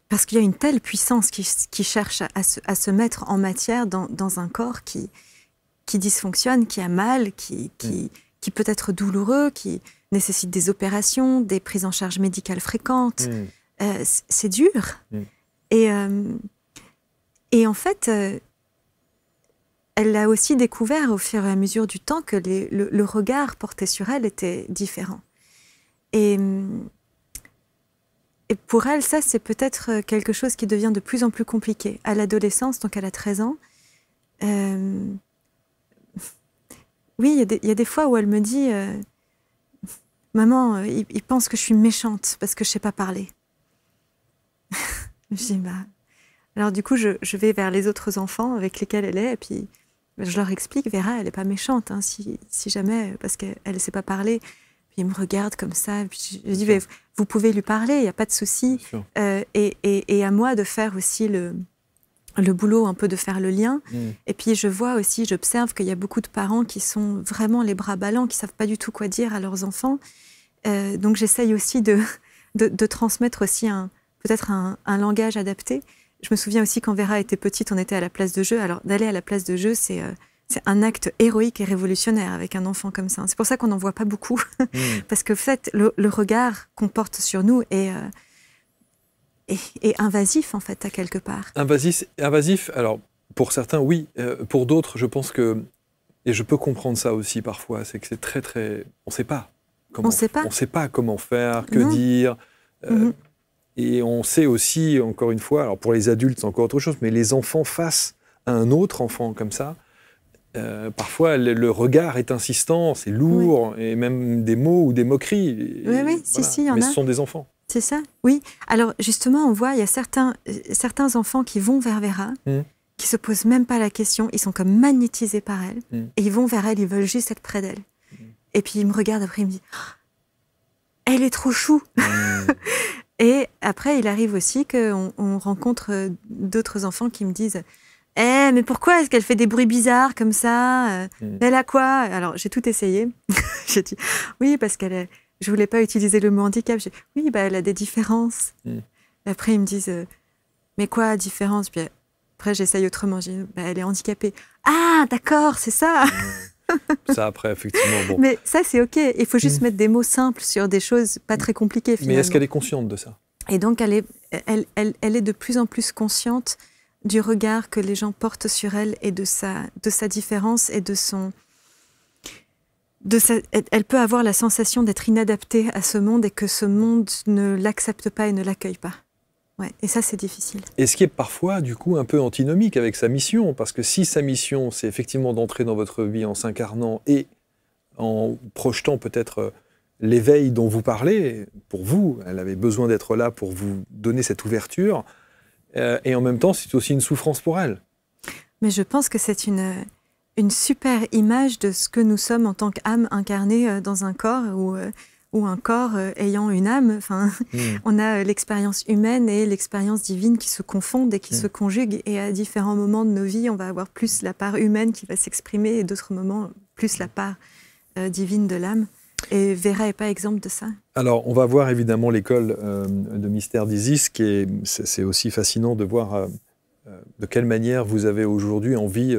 Parce qu'il y a une telle puissance qui cherche à se mettre en matière dans un corps qui dysfonctionne, qui a mal, qui peut être douloureux, qui nécessite des opérations, des prises en charge médicales fréquentes. C'est dur. Et en fait, elle a aussi découvert au fur et à mesure du temps que le regard porté sur elle était différent. Et pour elle, ça, c'est peut-être quelque chose qui devient de plus en plus compliqué. À l'adolescence, donc elle a 13 ans, oui, il y a des fois où elle me dit « Maman, il pense que je suis méchante parce que je ne sais pas parler. » Je dis « Bah... » Alors du coup, je vais vers les autres enfants avec lesquels elle est, et puis je leur explique « Vera, elle n'est pas méchante, hein, si jamais, parce qu'elle ne sait pas parler. » Puis il me regarde comme ça, et puis je dis « Vous pouvez lui parler, il n'y a pas de souci. » Et à moi de faire aussi le boulot, un peu de faire le lien. Et puis je vois aussi, j'observe qu'il y a beaucoup de parents qui sont vraiment les bras ballants, qui ne savent pas du tout quoi dire à leurs enfants. Donc j'essaye aussi de transmettre aussi peut-être un langage adapté. Je me souviens aussi quand Vera était petite, on était à la place de jeu. Alors d'aller à la place de jeu, c'est un acte héroïque et révolutionnaire avec un enfant comme ça. C'est pour ça qu'on n'en voit pas beaucoup. Parce que en fait, le regard qu'on porte sur nous est invasif, en fait, à quelque part. Invasif, alors, pour certains, oui. Pour d'autres, je pense que, et je peux comprendre ça aussi parfois, c'est que c'est très, très... On ne sait pas. On ne sait pas comment faire, que dire. Et on sait aussi, encore une fois, alors pour les adultes, c'est encore autre chose, mais les enfants face à un autre enfant comme ça, parfois le regard est insistant, c'est lourd, et même des mots ou des moqueries. Oui, voilà. si, il y en a. Mais ce sont des enfants. C'est ça, oui. Alors justement, on voit, il y a certains enfants qui vont vers Vera, qui se posent même pas la question, ils sont comme magnétisés par elle, et ils vont vers elle, ils veulent juste être près d'elle. Et puis ils me regardent après, ils me disent « Elle est trop chou !» Et après, il arrive aussi qu'on rencontre d'autres enfants qui me disent « mais pourquoi est-ce qu'elle fait des bruits bizarres comme ça Elle a quoi ?» Alors j'ai tout essayé. J'ai dit « Oui, parce qu'elle est... » Je voulais pas utiliser le mot handicap. J'ai dit, oui, bah, elle a des différences. Et après, ils me disent, mais quoi, différence? Puis après, j'essaye autrement. Je dis, bah, elle est handicapée. Ah, d'accord, c'est ça. Ça, après, effectivement, bon. Mais ça, c'est OK. Il faut juste mettre des mots simples sur des choses pas très compliquées, finalement. Mais est-ce qu'elle est consciente de ça? Et donc, elle est de plus en plus consciente du regard que les gens portent sur elle et de sa différence et de son... elle peut avoir la sensation d'être inadaptée à ce monde et que ce monde ne l'accepte pas et ne l'accueille pas. Ouais, et ça, c'est difficile. Et ce qui est parfois, du coup, un peu antinomique avec sa mission, parce que si sa mission, c'est effectivement d'entrer dans votre vie en s'incarnant et en projetant peut-être l'éveil dont vous parlez, pour vous, elle avait besoin d'être là pour vous donner cette ouverture, et en même temps, c'est aussi une souffrance pour elle. Mais je pense que c'est une super image de ce que nous sommes en tant qu'âme incarnée dans un corps ou un corps ayant une âme. Enfin, on a l'expérience humaine et l'expérience divine qui se confondent et qui se conjuguent. Et à différents moments de nos vies, on va avoir plus la part humaine qui va s'exprimer et d'autres moments, plus la part divine de l'âme. Et Vera n'est pas exemple de ça. Alors, on va voir évidemment l'école de Mystère d'Isis, c'est aussi fascinant de voir de quelle manière vous avez aujourd'hui envie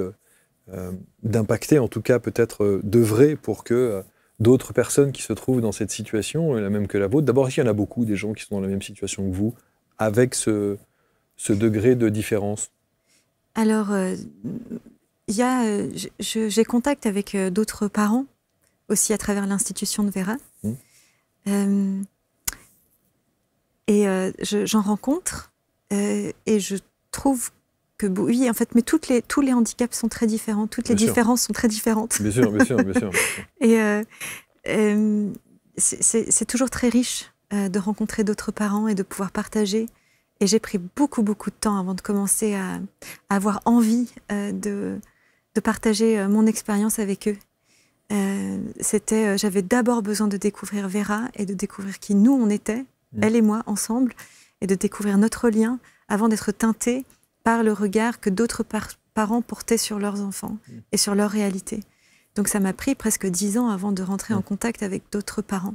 d'impacter, en tout cas peut-être d'œuvrer pour que d'autres personnes qui se trouvent dans cette situation, la même que la vôtre, d'abord, il y en a beaucoup des gens qui sont dans la même situation que vous, avec ce degré de différence. Alors, j'ai contact avec d'autres parents, aussi à travers l'institution de Vera. J'en rencontre et je trouve que, oui, en fait, mais tous les handicaps sont très différents, toutes les différences sont très différentes. Bien sûr, bien sûr, bien sûr. Et c'est toujours très riche de rencontrer d'autres parents et de pouvoir partager. Et j'ai pris beaucoup, beaucoup de temps avant de commencer à avoir envie de partager mon expérience avec eux. J'avais d'abord besoin de découvrir Vera et de découvrir qui nous on était, elle et moi ensemble, et de découvrir notre lien avant d'être teintée par le regard que d'autres parents portaient sur leurs enfants et sur leur réalité. Donc ça m'a pris presque 10 ans avant de rentrer en contact avec d'autres parents.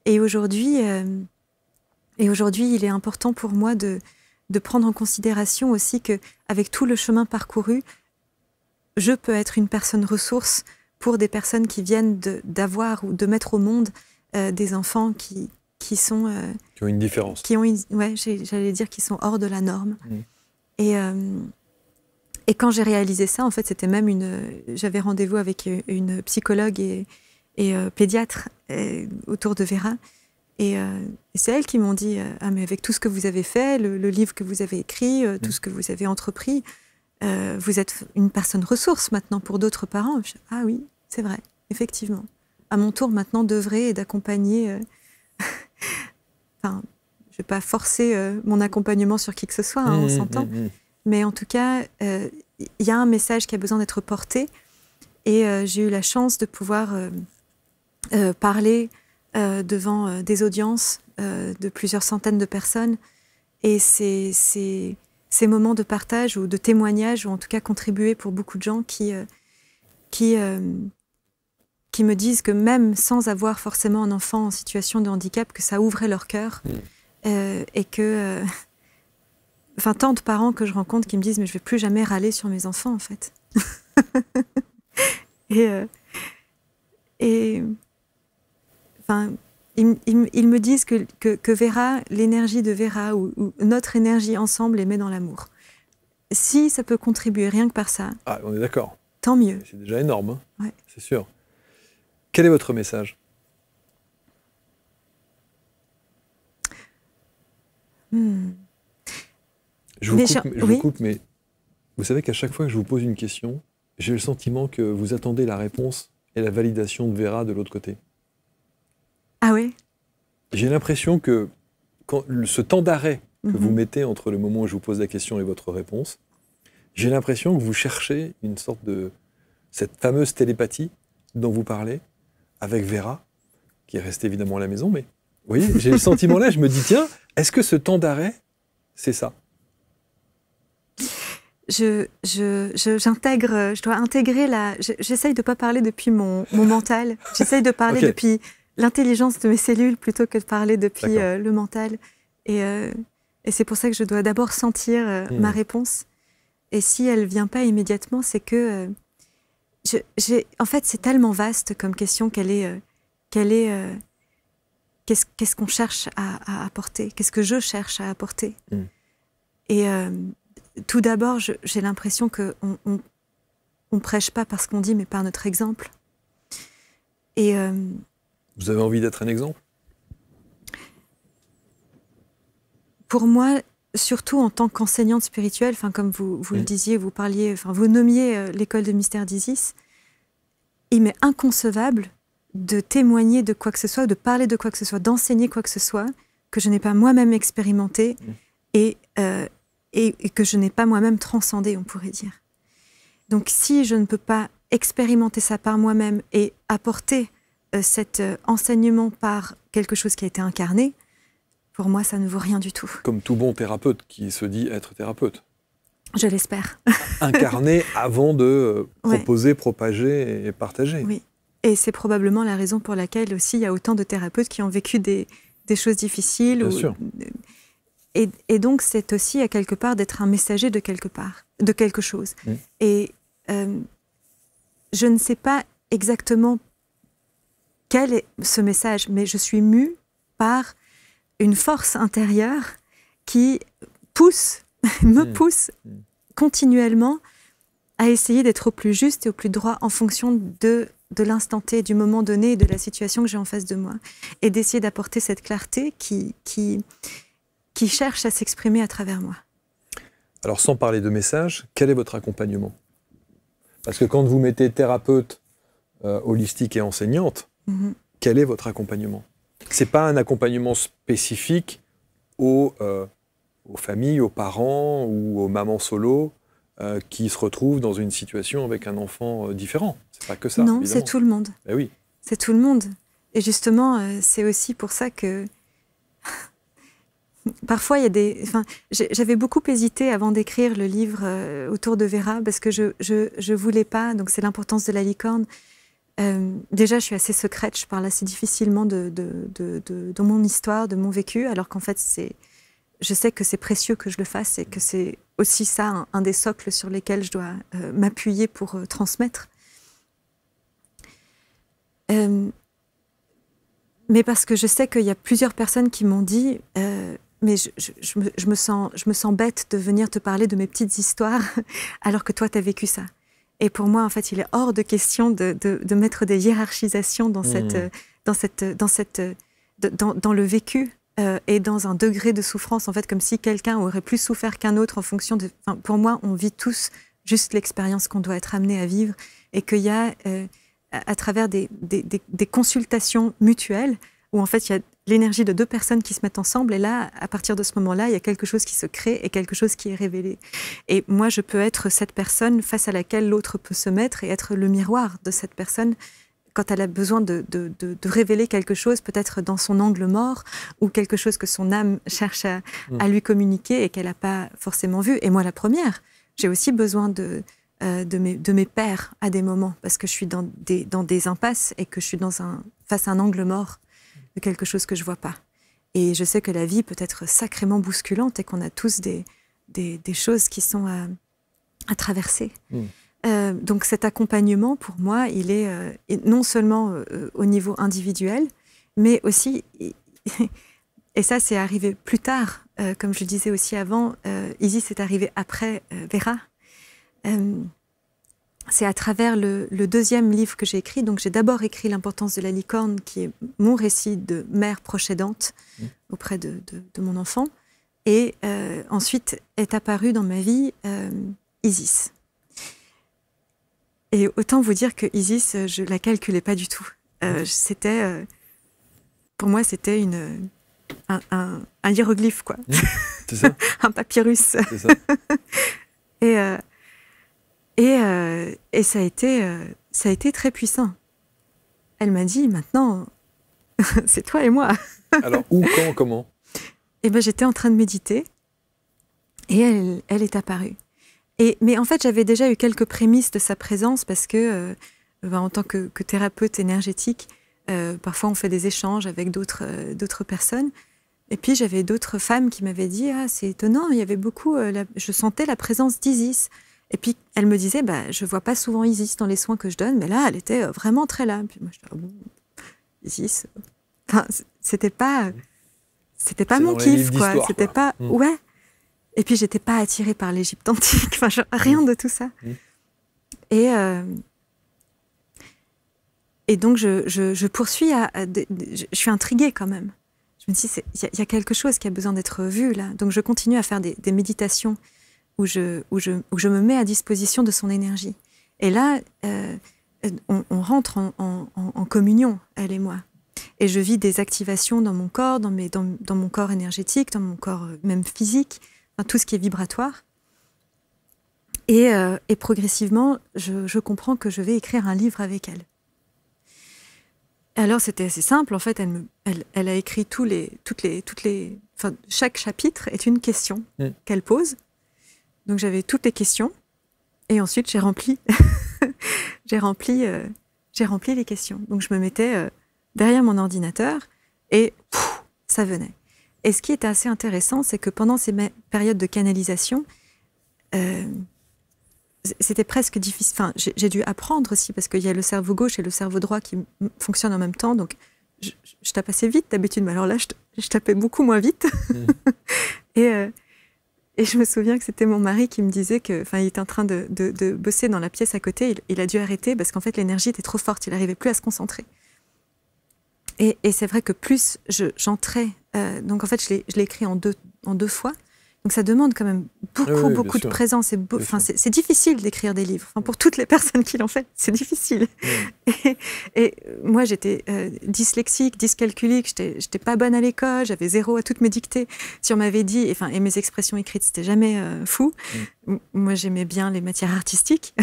Et aujourd'hui, il est important pour moi de prendre en considération aussi qu'avec tout le chemin parcouru, je peux être une personne ressource pour des personnes qui viennent d'avoir ou de mettre au monde des enfants qui sont... qui ont une différence. J'allais dire qui sont hors de la norme. Et quand j'ai réalisé ça, en fait, c'était même j'avais rendez-vous avec une psychologue et pédiatre autour de Vera. Et c'est elles qui m'ont dit « Ah, mais avec tout ce que vous avez fait, le livre que vous avez écrit, tout ce que vous avez entrepris, vous êtes une personne ressource maintenant pour d'autres parents. » Ah oui, c'est vrai, effectivement. À mon tour maintenant d'œuvrer et d'accompagner... Enfin, je ne vais pas forcer mon accompagnement sur qui que ce soit, on s'entend. Mais en tout cas, il y a un message qui a besoin d'être porté. Et j'ai eu la chance de pouvoir parler devant des audiences de plusieurs centaines de personnes. Et ces moments de partage ou de témoignage ont en tout cas contribué pour beaucoup de gens qui me disent que même sans avoir forcément un enfant en situation de handicap, que ça ouvrait leur cœur. Et que... Enfin, tant de parents que je rencontre qui me disent « mais je ne vais plus jamais râler sur mes enfants, en fait. » Enfin, ils me disent que Vera, l'énergie de Vera ou notre énergie ensemble les met dans l'amour. Si ça peut contribuer rien que par ça, on est d'accord. Tant mieux. C'est déjà énorme, hein, ouais. C'est sûr. Quel est votre message ? Je vous coupe, mais vous savez qu'à chaque fois que je vous pose une question, j'ai le sentiment que vous attendez la réponse et la validation de Vera de l'autre côté. Ah oui ? J'ai l'impression que ce temps d'arrêt que vous mettez entre le moment où je vous pose la question et votre réponse, j'ai l'impression que vous cherchez une sorte de... cette fameuse télépathie dont vous parlez avec Vera, qui est restée évidemment à la maison, mais vous voyez, j'ai le sentiment là, je me dis, tiens, est-ce que ce temps d'arrêt, c'est ça ? Je dois intégrer j'essaye de ne pas parler depuis mon mental. J'essaye de parler depuis l'intelligence de mes cellules plutôt que de parler depuis le mental. Et c'est pour ça que je dois d'abord sentir ma réponse. Et si elle ne vient pas immédiatement, c'est que... en fait, c'est tellement vaste comme question qu'est-ce qu'on cherche à apporter ? Qu'est-ce que je cherche à apporter ? Et... tout d'abord, j'ai l'impression qu'on ne prêche pas parce qu'on dit, mais par notre exemple. Et vous avez envie d'être un exemple ? Pour moi, surtout en tant qu'enseignante spirituelle, comme vous le disiez, vous nommiez l'école de Mystère d'Isis, il m'est inconcevable de témoigner de quoi que ce soit, de parler de quoi que ce soit, d'enseigner quoi que ce soit, que je n'ai pas moi-même expérimenté et que je n'ai pas moi-même transcendé, on pourrait dire. Donc si je ne peux pas expérimenter ça par moi-même et apporter cet enseignement par quelque chose qui a été incarné, pour moi, ça ne vaut rien du tout. Comme tout bon thérapeute qui se dit être thérapeute. Je l'espère. Incarné avant de proposer, propager et partager. Oui. Et c'est probablement la raison pour laquelle aussi il y a autant de thérapeutes qui ont vécu des choses difficiles. Bien sûr. Et donc, c'est aussi à quelque part d'être un messager de quelque part, de quelque chose. Et je ne sais pas exactement quel est ce message, mais je suis mue par une force intérieure qui me pousse continuellement à essayer d'être au plus juste et au plus droit en fonction de l'instant T, du moment donné et de la situation que j'ai en face de moi. Et d'essayer d'apporter cette clarté qui cherche à s'exprimer à travers moi. Alors, sans parler de message, quel est votre accompagnement? Parce que quand vous mettez thérapeute holistique et enseignante, quel est votre accompagnement? Ce n'est pas un accompagnement spécifique aux familles, aux parents ou aux mamans solo qui se retrouvent dans une situation avec un enfant différent. C'est pas que ça. Non, c'est tout le monde. Ben oui. C'est tout le monde. Et justement, c'est aussi pour ça que parfois il y a des. Enfin, j'avais beaucoup hésité avant d'écrire le livre autour de Vera parce que je voulais pas. Donc c'est l'importance de la licorne. Déjà, je suis assez secrète. Je parle assez difficilement de mon histoire, de mon vécu, alors qu'en fait je sais que c'est précieux que je le fasse et que c'est aussi ça un des socles sur lesquels je dois m'appuyer pour transmettre. Mais parce que je sais qu'il y a plusieurs personnes qui m'ont dit mais je me sens bête de venir te parler de mes petites histoires alors que toi, tu as vécu ça. Et pour moi, en fait, il est hors de question de mettre des hiérarchisations dans le vécu et dans un degré de souffrance, en fait, comme si quelqu'un aurait plus souffert qu'un autre en fonction de... Enfin, pour moi, on vit tous juste l'expérience qu'on doit être amené à vivre et qu'il y a, à travers des consultations mutuelles, où en fait, il y a l'énergie de deux personnes qui se mettent ensemble et là, à partir de ce moment-là, il y a quelque chose qui se crée et quelque chose qui est révélé. Et moi, je peux être cette personne face à laquelle l'autre peut se mettre et être le miroir de cette personne quand elle a besoin de révéler quelque chose, peut-être dans son angle mort ou quelque chose que son âme cherche à lui communiquer et qu'elle n'a pas forcément vu. Et moi, la première, j'ai aussi besoin de mes pairs à des moments parce que je suis dans des impasses et que je suis face à un angle mort de quelque chose que je ne vois pas. Et je sais que la vie peut être sacrément bousculante et qu'on a tous des choses qui sont à traverser. Donc cet accompagnement, pour moi, il est non seulement au niveau individuel, mais aussi, et ça c'est arrivé plus tard, comme je disais aussi avant, Isis est arrivée après Vera. C'est à travers le deuxième livre que j'ai écrit. Donc j'ai d'abord écrit L'importance de la licorne, qui est mon récit de mère proche aidante auprès de mon enfant. Et ensuite est apparue dans ma vie Isis. Et autant vous dire que Isis, je la calculais pas du tout. Pour moi, c'était un hiéroglyphe, quoi. C'est ça. Un papyrus. C'est ça. Et ça a été très puissant. Elle m'a dit, maintenant, c'est toi et moi. Alors, où, quand, comment? Eh ben, j'étais en train de méditer et elle est apparue. Mais en fait, j'avais déjà eu quelques prémices de sa présence parce que, en tant que thérapeute énergétique, parfois on fait des échanges avec d'autres personnes. Et puis, j'avais d'autres femmes qui m'avaient dit « Ah, c'est étonnant, il y avait beaucoup... je sentais la présence d'Isis. » Et puis, elle me disait « Je ne vois pas souvent Isis dans les soins que je donne, mais là, elle était vraiment très là. » Puis moi, je disais « Ah bon, Isis... » Enfin, c'était pas mon kiff, quoi. C'était pas... Ouais. Et puis, j'étais pas attirée par l'Égypte antique. Enfin, rien de tout ça. Et donc, je poursuis je suis intriguée quand même. Je me dis, il y a quelque chose qui a besoin d'être vu, là. Donc, je continue à faire des méditations où je me mets à disposition de son énergie. Et là, on rentre en communion, elle et moi. Et je vis des activations dans mon corps, dans mon corps énergétique, dans mon corps même physique, enfin, tout ce qui est vibratoire. Et progressivement, je comprends que je vais écrire un livre avec elle. Alors c'était assez simple, en fait, elle a écrit enfin, chaque chapitre est une question qu'elle pose. Donc j'avais toutes les questions, et ensuite j'ai rempli, j'ai rempli les questions. Donc je me mettais derrière mon ordinateur et ça venait. Et ce qui était assez intéressant, c'est que pendant ces périodes de canalisation, c'était presque difficile. Enfin, j'ai dû apprendre aussi parce qu'il y a le cerveau gauche et le cerveau droit qui fonctionnent en même temps. Donc, je tape assez vite d'habitude, mais alors là, je tapais beaucoup moins vite. Et je me souviens que c'était mon mari qui me disait qu'il était en train de bosser dans la pièce à côté. Il a dû arrêter parce qu'en fait, l'énergie était trop forte. Il n'arrivait plus à se concentrer. Et c'est vrai que plus j'entrais... donc, en fait, je l'ai écrit en deux fois. Donc ça demande quand même beaucoup de présence. C'est difficile d'écrire des livres. Enfin, pour toutes les personnes qui l'ont fait, c'est difficile. Et moi, j'étais dyslexique, dyscalculique, j'étais pas bonne à l'école, j'avais 0 à toutes mes dictées. Si on m'avait dit, et mes expressions écrites, c'était jamais fou. Moi, j'aimais bien les matières artistiques.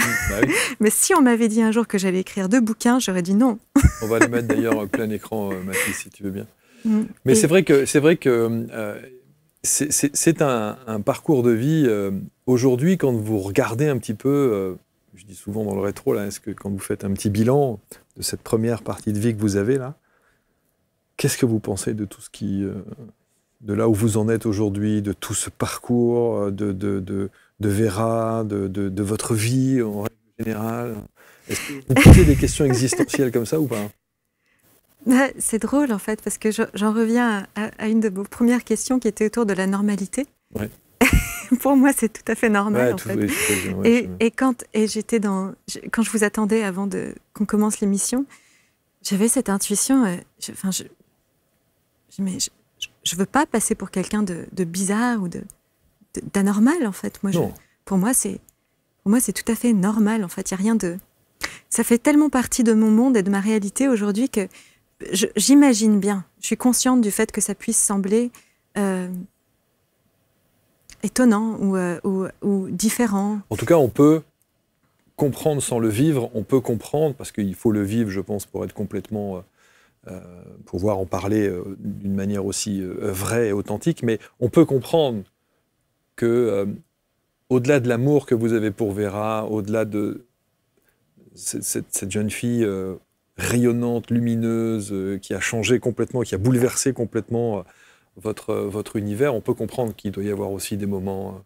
Mais si on m'avait dit un jour que j'allais écrire 2 bouquins, j'aurais dit non. On va les mettre d'ailleurs plein écran, Mathis, si tu veux bien. Mais c'est vrai que c'est un parcours de vie. Aujourd'hui, quand vous regardez un petit peu, je dis souvent dans le rétro, là, est-ce que quand vous faites un petit bilan de cette première partie de vie que vous avez là, qu'est-ce que vous pensez de tout ce de là où vous en êtes aujourd'hui, de tout ce parcours, de Vera, de votre vie en règle générale? Est-ce que vous posez des questions existentielles comme ça ou pas? C'est drôle en fait, parce que j'en reviens à une de vos premières questions qui était autour de la normalité. Ouais. Pour moi, c'est tout à fait normal en fait. Quand je vous attendais avant qu'on commence l'émission, j'avais cette intuition. Je veux pas passer pour quelqu'un de bizarre ou d'anormal en fait. Pour moi, c'est tout à fait normal en fait. Il y a rien de. Ça fait tellement partie de mon monde et de ma réalité aujourd'hui que j'imagine bien, je suis consciente du fait que ça puisse sembler étonnant ou différent. En tout cas, on peut comprendre sans le vivre, on peut comprendre, parce qu'il faut le vivre, je pense, pour être complètement, pouvoir en parler d'une manière aussi vraie et authentique, mais on peut comprendre que, au-delà de l'amour que vous avez pour Vera, au-delà de cette jeune fille rayonnante, lumineuse, qui a changé complètement, qui a bouleversé complètement votre univers, on peut comprendre qu'il doit y avoir aussi des moments,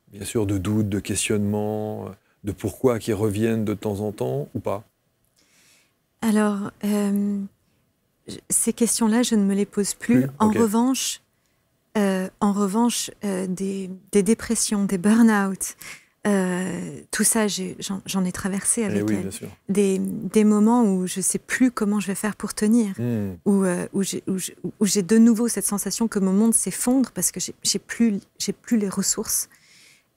bien sûr, de doute, de questionnement, de pourquoi qui reviennent de temps en temps, ou pas? Alors, ces questions-là, je ne me les pose plus. En revanche, des dépressions, des burn-out, tout ça, j'en ai traversé avec des moments où je ne sais plus comment je vais faire pour tenir, où j'ai de nouveau cette sensation que mon monde s'effondre parce que j'ai plus les ressources.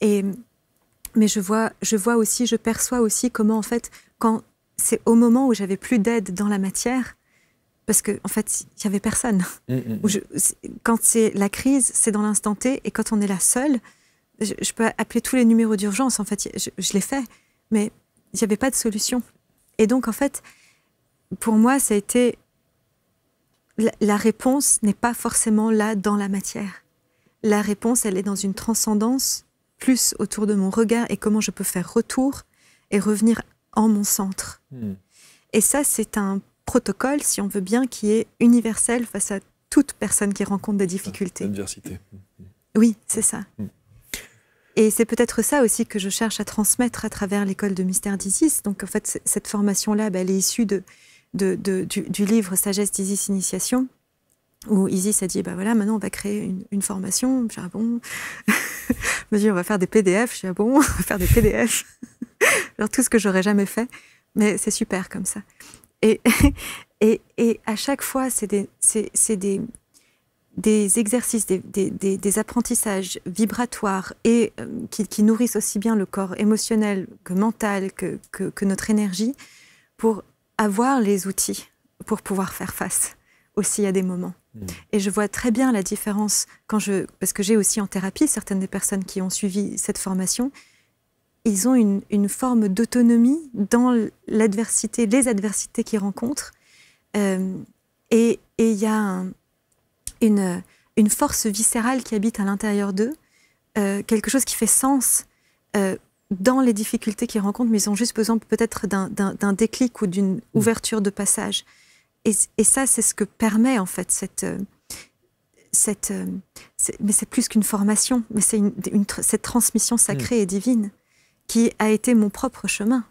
Mais je perçois aussi comment, en fait, quand c'est au moment où j'avais plus d'aide dans la matière, parce qu'en fait, il n'y avait personne. Quand c'est la crise, c'est dans l'instant T, et quand on est là seul, je peux appeler tous les numéros d'urgence, en fait, je l'ai fait, mais il n'y avait pas de solution. Et donc, en fait, pour moi, ça a été... La réponse n'est pas forcément là dans la matière. La réponse, elle est dans une transcendance, plus autour de mon regard et comment je peux faire retour et revenir en mon centre. Et ça, c'est un protocole, si on veut bien, qui est universel face à toute personne qui rencontre des difficultés. L'adversité. Oui, c'est ça. Et c'est peut-être ça aussi que je cherche à transmettre à travers l'école de mystère d'Isis. Donc en fait, cette formation-là, elle est issue du livre Sagesse d'Isis Initiation, où Isis a dit, voilà, maintenant on va créer une formation. Je dis, ah bon? Je me dis, on va faire des PDF. Je dis, ah bon? On va faire des PDF. Alors tout ce que j'aurais jamais fait. Mais c'est super comme ça. Et à chaque fois, c'est des exercices, des apprentissages vibratoires et qui nourrissent aussi bien le corps émotionnel que mental, que notre énergie, pour avoir les outils pour pouvoir faire face aussi à des moments. Et je vois très bien la différence parce que j'ai aussi en thérapie certaines des personnes qui ont suivi cette formation, ils ont une forme d'autonomie dans l'adversité, les adversités qu'ils rencontrent. Et il y a une force viscérale qui habite à l'intérieur d'eux, quelque chose qui fait sens dans les difficultés qu'ils rencontrent, mais ils ont juste besoin peut-être d'un déclic ou d'une ouverture de passage. Et ça, c'est ce que permet en fait mais c'est plus qu'une formation, mais c'est cette transmission sacrée et divine qui a été mon propre chemin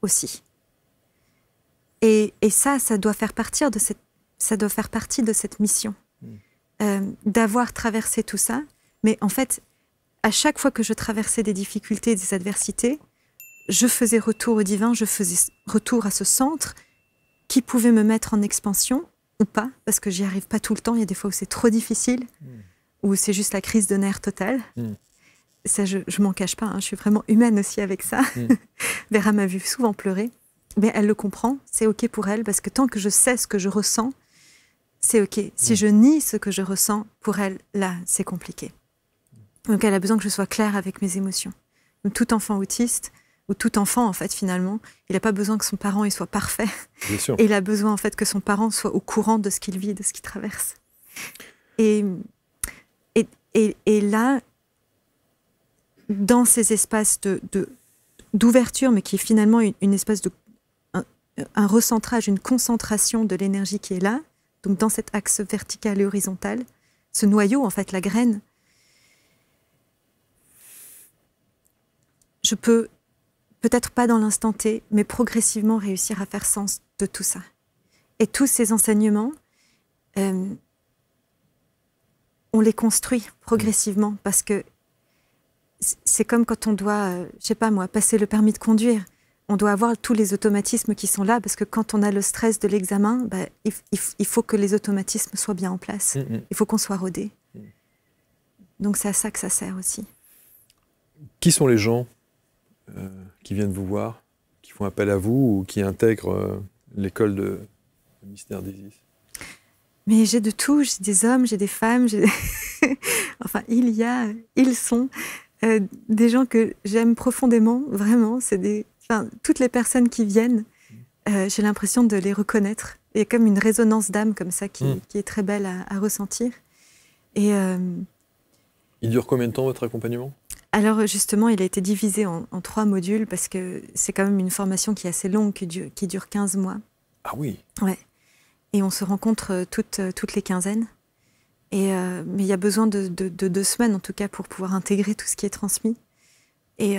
aussi. Et ça doit faire partie de cette mission, d'avoir traversé tout ça. Mais en fait, à chaque fois que je traversais des difficultés, des adversités, je faisais retour au divin, je faisais retour à ce centre qui pouvait me mettre en expansion ou pas, parce que j'y arrive pas tout le temps. Il y a des fois où c'est trop difficile, où c'est juste la crise de nerfs totale. Ça, je m'en cache pas, hein, je suis vraiment humaine aussi avec ça. Vera m'a vu souvent pleurer, mais elle le comprend, c'est OK pour elle, parce que tant que je sais ce que je ressens, c'est OK. Si je nie ce que je ressens, pour elle, là, c'est compliqué. Donc elle a besoin que je sois claire avec mes émotions. Donc, tout enfant autiste, ou tout enfant, en fait, finalement, il n'a pas besoin que son parent il soit parfait. Bien sûr. Et il a besoin, en fait, que son parent soit au courant de ce qu'il vit, de ce qu'il traverse. Et là, dans ces espaces d'ouverture, mais qui est finalement une espèce un recentrage, une concentration de l'énergie qui est là, donc dans cet axe vertical et horizontal, ce noyau, en fait, la graine, je peux, peut-être pas dans l'instant T, mais progressivement réussir à faire sens de tout ça. Et tous ces enseignements, on les construit progressivement, parce que c'est comme quand on doit, je sais pas moi, passer le permis de conduire. On doit avoir tous les automatismes qui sont là, parce que quand on a le stress de l'examen, il faut que les automatismes soient bien en place. Il faut qu'on soit rodé. Donc c'est à ça que ça sert aussi. Qui sont les gens qui viennent vous voir, qui font appel à vous ou qui intègrent l'école de Mystère d'Isis? Mais j'ai de tout, j'ai des hommes, j'ai des femmes, enfin ils sont des gens que j'aime profondément, vraiment. Toutes les personnes qui viennent, j'ai l'impression de les reconnaître. Il y a comme une résonance d'âme comme ça qui est très belle à ressentir. Et il dure combien de temps votre accompagnement? Alors justement, il a été divisé en 3 modules, parce que c'est quand même une formation qui est assez longue, qui dure 15 mois. Ah oui. Ouais. Et on se rencontre toutes les quinzaines. Mais il y a besoin de 2 semaines, en tout cas, pour pouvoir intégrer tout ce qui est transmis. Et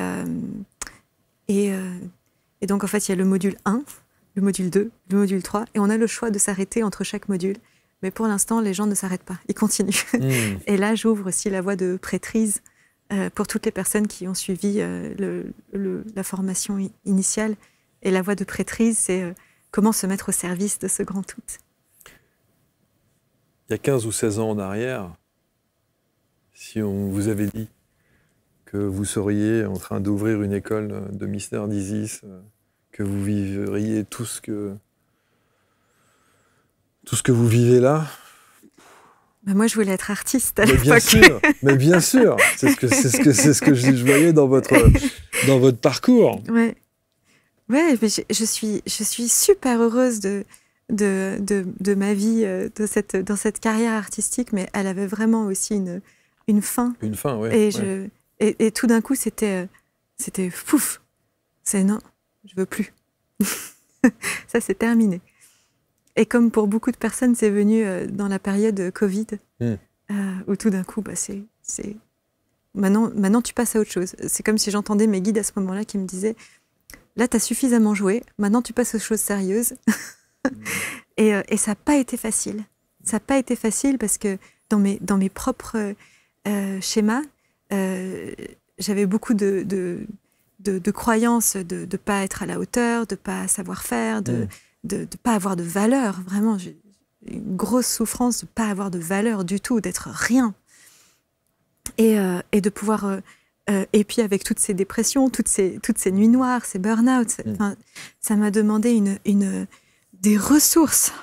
donc, en fait, il y a le module 1, le module 2, le module 3, et on a le choix de s'arrêter entre chaque module. Mais pour l'instant, les gens ne s'arrêtent pas, ils continuent. Et là, j'ouvre aussi la voie de prêtrise pour toutes les personnes qui ont suivi la formation initiale. Et la voie de prêtrise, c'est comment se mettre au service de ce grand tout. Il y a 15 ou 16 ans en arrière, si on vous avait dit que vous seriez en train d'ouvrir une école de Mystère d'Isis, que vous vivriez tout ce que vous vivez là. Moi, je voulais être artiste à l'époque. Mais bien sûr, c'est ce que je voyais dans votre parcours. Ouais, mais je suis super heureuse de ma vie dans cette carrière artistique, mais elle avait vraiment aussi une fin. Une fin, oui. Et tout d'un coup, c'était pouf. C'est non, je veux plus. Ça, c'est terminé. Et comme pour beaucoup de personnes, c'est venu dans la période Covid, où tout d'un coup, maintenant, tu passes à autre chose. C'est comme si j'entendais mes guides à ce moment-là qui me disaient « Là, tu as suffisamment joué, maintenant tu passes aux choses sérieuses. » Et ça n'a pas été facile. Ça n'a pas été facile parce que dans mes propres schémas, j'avais beaucoup de croyances de ne pas être à la hauteur, de ne pas savoir faire, de ne pas avoir de valeur. Vraiment, j'ai une grosse souffrance de ne pas avoir de valeur du tout, d'être rien. Et de pouvoir Et puis avec toutes ces dépressions, toutes ces nuits noires, ces burn-out, ça m'a demandé des ressources.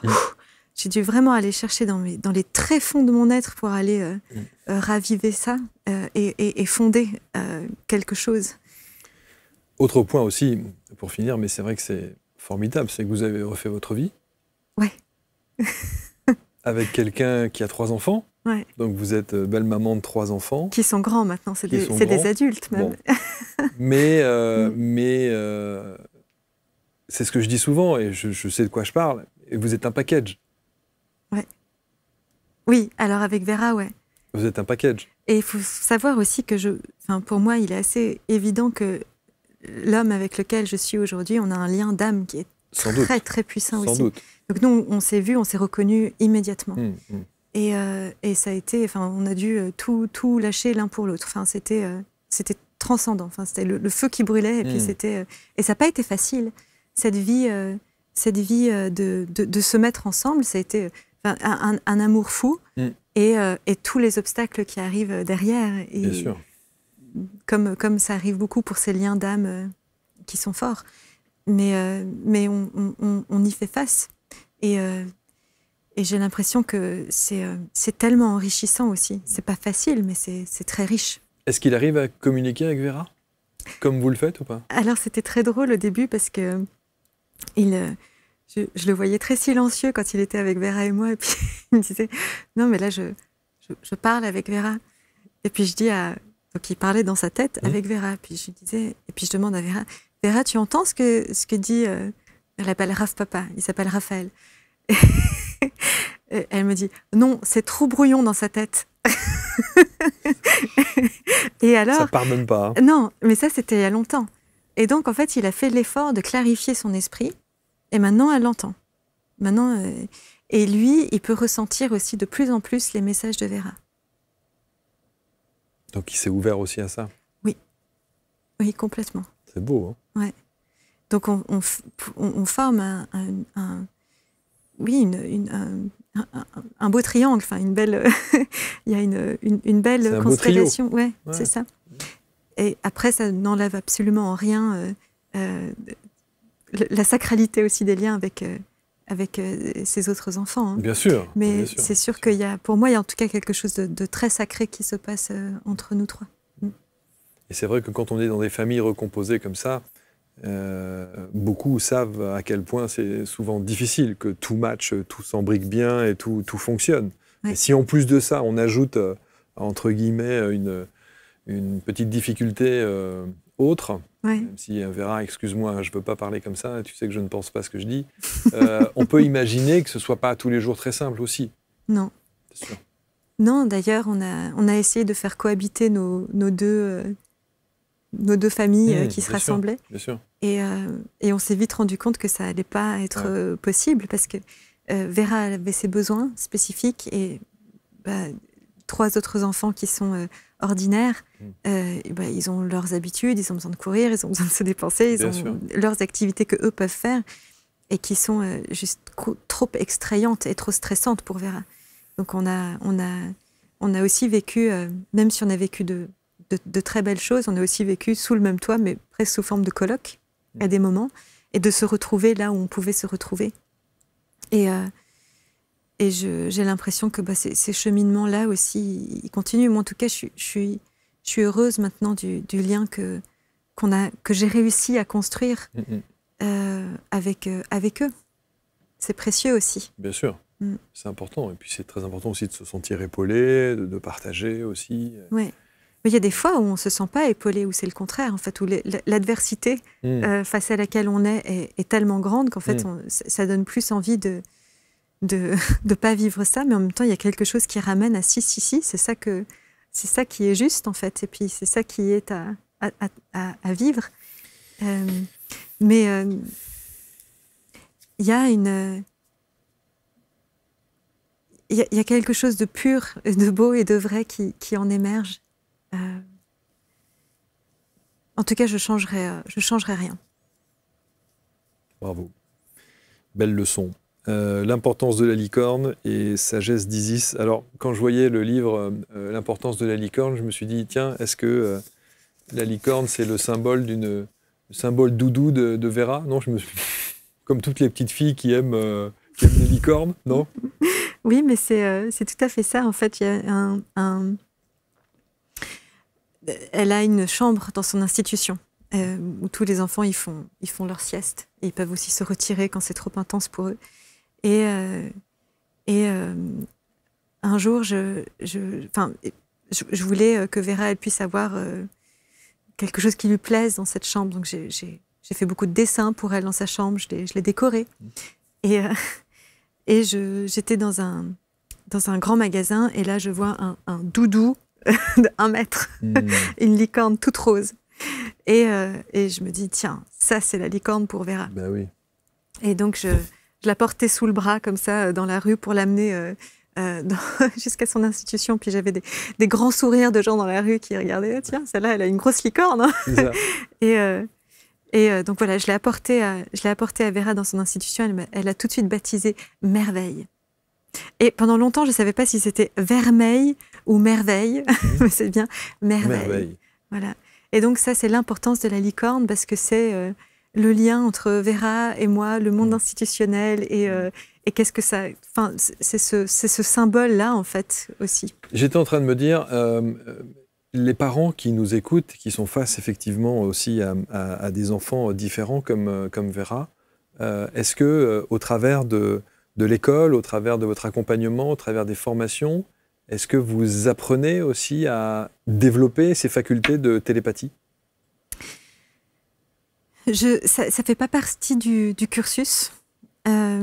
J'ai dû vraiment aller chercher dans les tréfonds de mon être pour aller raviver ça et fonder quelque chose. Autre point aussi, pour finir, mais c'est vrai que c'est formidable, c'est que vous avez refait votre vie. Ouais. Avec quelqu'un qui a 3 enfants. Ouais. Donc vous êtes belle maman de 3 enfants. Qui sont grands maintenant, c'est des adultes même. Bon. Mais c'est ce que je dis souvent, et je sais de quoi je parle, et vous êtes un package. Ouais. Oui, alors avec Vera, ouais. Vous êtes un package. Et il faut savoir aussi que pour moi, il est assez évident que l'homme avec lequel je suis aujourd'hui, on a un lien d'âme qui est très, très puissant aussi. Sans doute. Donc nous, on s'est vus, on s'est reconnus immédiatement. Et ça a été, on a dû tout lâcher l'un pour l'autre. C'était transcendant. C'était le feu qui brûlait. Et puis et ça n'a pas été facile. Cette vie de se mettre ensemble, ça a été un amour fou et tous les obstacles qui arrivent derrière. Et bien sûr. Comme ça arrive beaucoup pour ces liens d'âme qui sont forts. Mais on y fait face. Et j'ai l'impression que c'est tellement enrichissant aussi. C'est pas facile, mais c'est très riche. Est-ce qu'il arrive à communiquer avec Vera, comme vous le faites ou pas? Alors c'était très drôle au début parce que je le voyais très silencieux quand il était avec Vera et moi. Et puis il me disait non mais là je parle avec Vera. Et puis je dis donc il parlait dans sa tête avec Vera. Puis je disais et puis je demande à Vera, tu entends ce que dit elle appelle Raph Papa. Il s'appelle Raphaël. Et elle me dit non, c'est trop brouillon dans sa tête. Et alors, ça pardonne pas. Hein. Non, mais ça c'était il y a longtemps. Et donc en fait, il a fait l'effort de clarifier son esprit. Et maintenant, elle l'entend. Maintenant, et lui, il peut ressentir aussi de plus en plus les messages de Vera. Donc il s'est ouvert aussi à ça. Oui, complètement. C'est beau. Hein. Ouais. Donc on forme un beau triangle, une belle, il y a une belle constellation. Ouais, c'est ça. Et après, ça n'enlève absolument en rien la sacralité aussi des liens avec ses autres enfants. Hein. Bien sûr. Mais bien sûr, c'est sûr qu'il y a, pour moi, il y a en tout cas quelque chose de très sacré qui se passe entre nous trois. Et c'est vrai que quand on est dans des familles recomposées comme ça, beaucoup savent à quel point c'est souvent difficile, que tout match, tout s'embrique bien et tout fonctionne. Ouais. Et si en plus de ça, on ajoute, entre guillemets, une petite difficulté autre, même si Vera, excuse-moi, je ne veux pas parler comme ça, tu sais que je ne pense pas ce que je dis, on peut imaginer que ce ne soit pas tous les jours très simple aussi. Non. C'est sûr. Non, d'ailleurs, on a essayé de faire cohabiter nos deux familles qui se rassemblaient. Bien sûr. Et on s'est vite rendu compte que ça n'allait pas être possible parce que Vera avait ses besoins spécifiques et 3 autres enfants qui sont ordinaires, ils ont leurs habitudes, ils ont besoin de courir, ils ont besoin de se dépenser, ils ont leurs activités qu'eux peuvent faire et qui sont juste trop extrayantes et trop stressantes pour Vera. Donc on a aussi vécu, même si on a vécu de très belles choses, on a aussi vécu sous le même toit, mais presque sous forme de colloque à des moments, et de se retrouver là où on pouvait se retrouver. Et j'ai l'impression que ces cheminements-là aussi, ils continuent. Moi, en tout cas, je suis heureuse maintenant du lien que j'ai réussi à construire avec eux. C'est précieux aussi. Bien sûr, c'est important. Et puis c'est très important aussi de se sentir épaulé, de partager aussi. Oui. Mais il y a des fois où on ne se sent pas épaulé, où c'est le contraire, en fait, où l'adversité face à laquelle on est tellement grande qu'en fait, ça donne plus envie de pas vivre ça, mais en même temps, il y a quelque chose qui ramène à si, c'est ça qui est juste, en fait, et puis c'est ça qui est à vivre. Mais il y a il y a quelque chose de pur, de beau et de vrai qui en émerge. En tout cas, je changerai rien. Bravo. Belle leçon. L'importance de la licorne et sagesse d'Isis. Alors, quand je voyais le livre L'importance de la licorne, je me suis dit, tiens, est-ce que La licorne, c'est le symbole symbole doudou de Vera. Non, comme toutes les petites filles qui aiment les licornes, non? Oui, mais c'est tout à fait ça. En fait, il y a elle a une chambre dans son institution où tous les enfants ils font leur sieste. Et ils peuvent aussi se retirer quand c'est trop intense pour eux. Et un jour, je voulais que Vera elle puisse avoir quelque chose qui lui plaise dans cette chambre. Donc j'ai fait beaucoup de dessins pour elle dans sa chambre. Je l'ai décorée. Et j'étais dans un grand magasin et là je vois un doudou de 1 mètre, une licorne toute rose. Et je me dis, tiens, ça c'est la licorne pour Vera. Ben oui. Et donc je la portais sous le bras comme ça dans la rue pour l'amener jusqu'à son institution. Puis j'avais des grands sourires de gens dans la rue qui regardaient, tiens, celle-là elle a une grosse licorne. Hein. Ça. Et donc voilà, je l'ai apportée à Vera dans son institution. Elle a tout de suite baptisé Merveille. Et pendant longtemps, je ne savais pas si c'était Vermeil ou Merveille, mais c'est bien Merveille. Voilà. Et donc ça, c'est l'importance de la licorne parce que c'est le lien entre Vera et moi, le monde institutionnel et qu'est-ce que ça... Enfin, c'est ce symbole-là, en fait, aussi. J'étais en train de me dire... les parents qui nous écoutent, qui sont face effectivement aussi à des enfants différents comme Vera, est-ce que au travers de l'école, au travers de votre accompagnement, au travers des formations, est-ce que vous apprenez aussi à développer ces facultés de télépathie? Ça ne fait pas partie du cursus. Ça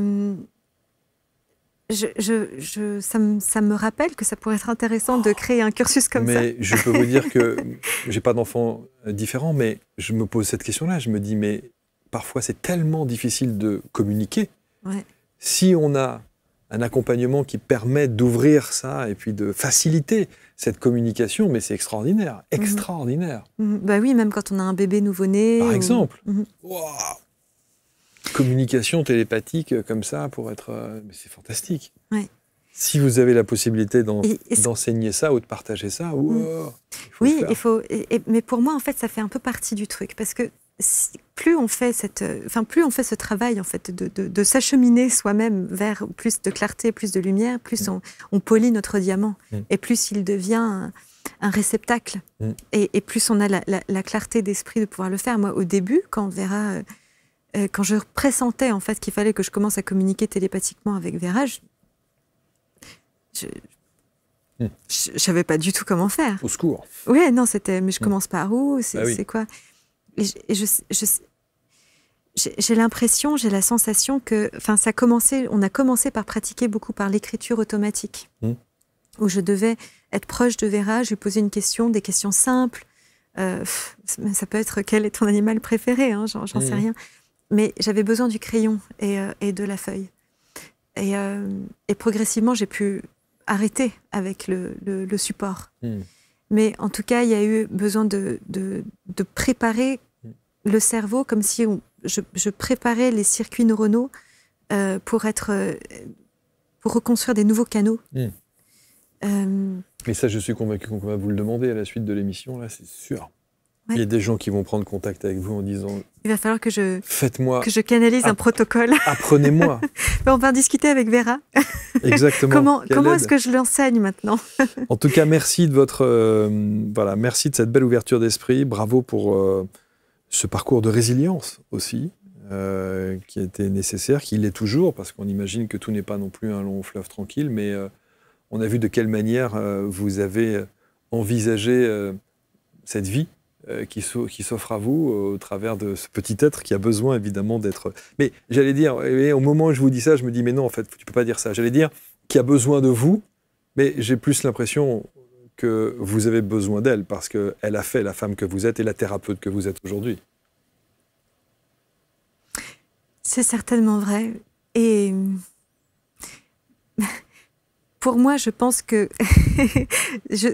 me rappelle que ça pourrait être intéressant de créer un cursus comme ça. Mais je peux vous dire que j'ai pas d'enfants différents, mais je me pose cette question-là. Je me dis, mais parfois c'est tellement difficile de communiquer. Ouais. Si on a un accompagnement qui permet d'ouvrir ça et puis de faciliter cette communication, mais c'est extraordinaire, extraordinaire. Bah oui, même quand on a un bébé nouveau-né. Par exemple. Wow. Communication télépathique comme ça pour être... mais c'est fantastique. Ouais. Si vous avez la possibilité d'enseigner ça ou de partager ça, oui, il faut. Mais pour moi, en fait, ça fait un peu partie du truc parce que plus on fait ce travail en fait de s'acheminer soi-même vers plus de clarté, plus de lumière, plus on polit notre diamant et plus il devient un réceptacle et plus on a la clarté d'esprit de pouvoir le faire. Moi, au début, quand je pressentais en fait qu'il fallait que je commence à communiquer télépathiquement avec Vera, je savais pas du tout comment faire. Au secours. Oui, non, mais je commence par où? C'est quoi? J'ai l'impression, j'ai la sensation que, on a commencé par pratiquer beaucoup par l'écriture automatique, où je devais être proche de Vera, je lui posais des questions simples. Ça peut être quel est ton animal préféré, hein, j'en sais rien. Mais j'avais besoin du crayon et de la feuille. Et progressivement, j'ai pu arrêter avec le support. Mais en tout cas, il y a eu besoin de préparer le cerveau comme si je préparais les circuits neuronaux pour reconstruire des nouveaux canaux. Mais ça, je suis convaincu qu'on va vous le demander à la suite de l'émission, là, c'est sûr. Ouais. Il y a des gens qui vont prendre contact avec vous en disant... Il va falloir que faites-moi... que je canalise un protocole. Apprenez-moi. On va en discuter avec Vera. Exactement. Comment est-ce que je l'enseigne maintenant? En tout cas, merci de merci de cette belle ouverture d'esprit. Bravo pour ce parcours de résilience aussi, qui a été nécessaire, qui l'est toujours, parce qu'on imagine que tout n'est pas non plus un long fleuve tranquille, mais on a vu de quelle manière vous avez envisagé cette vie qui s'offre à vous au travers de ce petit être qui a besoin évidemment d'être... Mais j'allais dire, au moment où je vous dis ça, je me dis mais non, en fait, tu peux pas dire ça. J'allais dire qui a besoin de vous, mais j'ai plus l'impression que vous avez besoin d'elle parce qu'elle a fait la femme que vous êtes et la thérapeute que vous êtes aujourd'hui. C'est certainement vrai. Et pour moi, je pense que,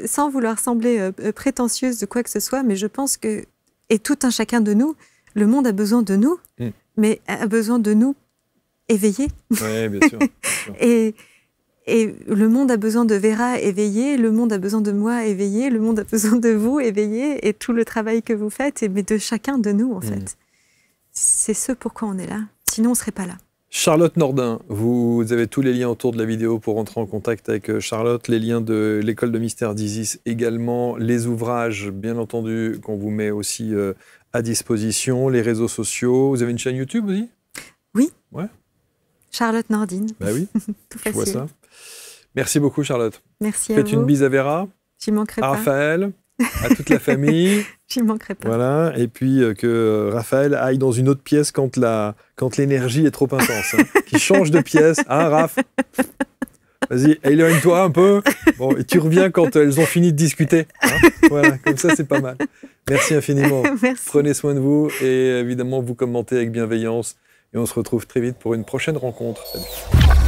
sans vouloir sembler prétentieuse de quoi que ce soit, mais je pense que, et tout un chacun de nous, le monde a besoin de nous, mais a besoin de nous éveillés. Oui, bien sûr. Bien sûr. Et le monde a besoin de Vera éveillée, le monde a besoin de moi éveillée, le monde a besoin de vous éveillée, et tout le travail que vous faites, mais de chacun de nous, en fait. C'est ce pourquoi on est là. Sinon, on ne serait pas là. Charlotte Nordin, vous avez tous les liens autour de la vidéo pour rentrer en contact avec Charlotte, les liens de l'école de mystère d'Isis également, les ouvrages, bien entendu, qu'on vous met aussi à disposition, les réseaux sociaux. Vous avez une chaîne YouTube aussi? Oui. Ouais. Charlotte Nordin. Bah oui, tout je vois facile. ça. Merci beaucoup, Charlotte. Merci à Faites vous. une bise à Vera, J'y manquerai à pas. Raphaël, à toute la famille. J'y manquerai pas. Voilà, et puis que Raphaël aille dans une autre pièce quand l'énergie est trop intense. Hein. Qu'il change de pièce, hein, Raph? Vas-y, éloigne-toi un peu. Bon, et tu reviens quand elles ont fini de discuter. Hein. Voilà, comme ça, c'est pas mal. Merci infiniment. Merci. Prenez soin de vous et évidemment, vous commentez avec bienveillance. Et on se retrouve très vite pour une prochaine rencontre. Salut.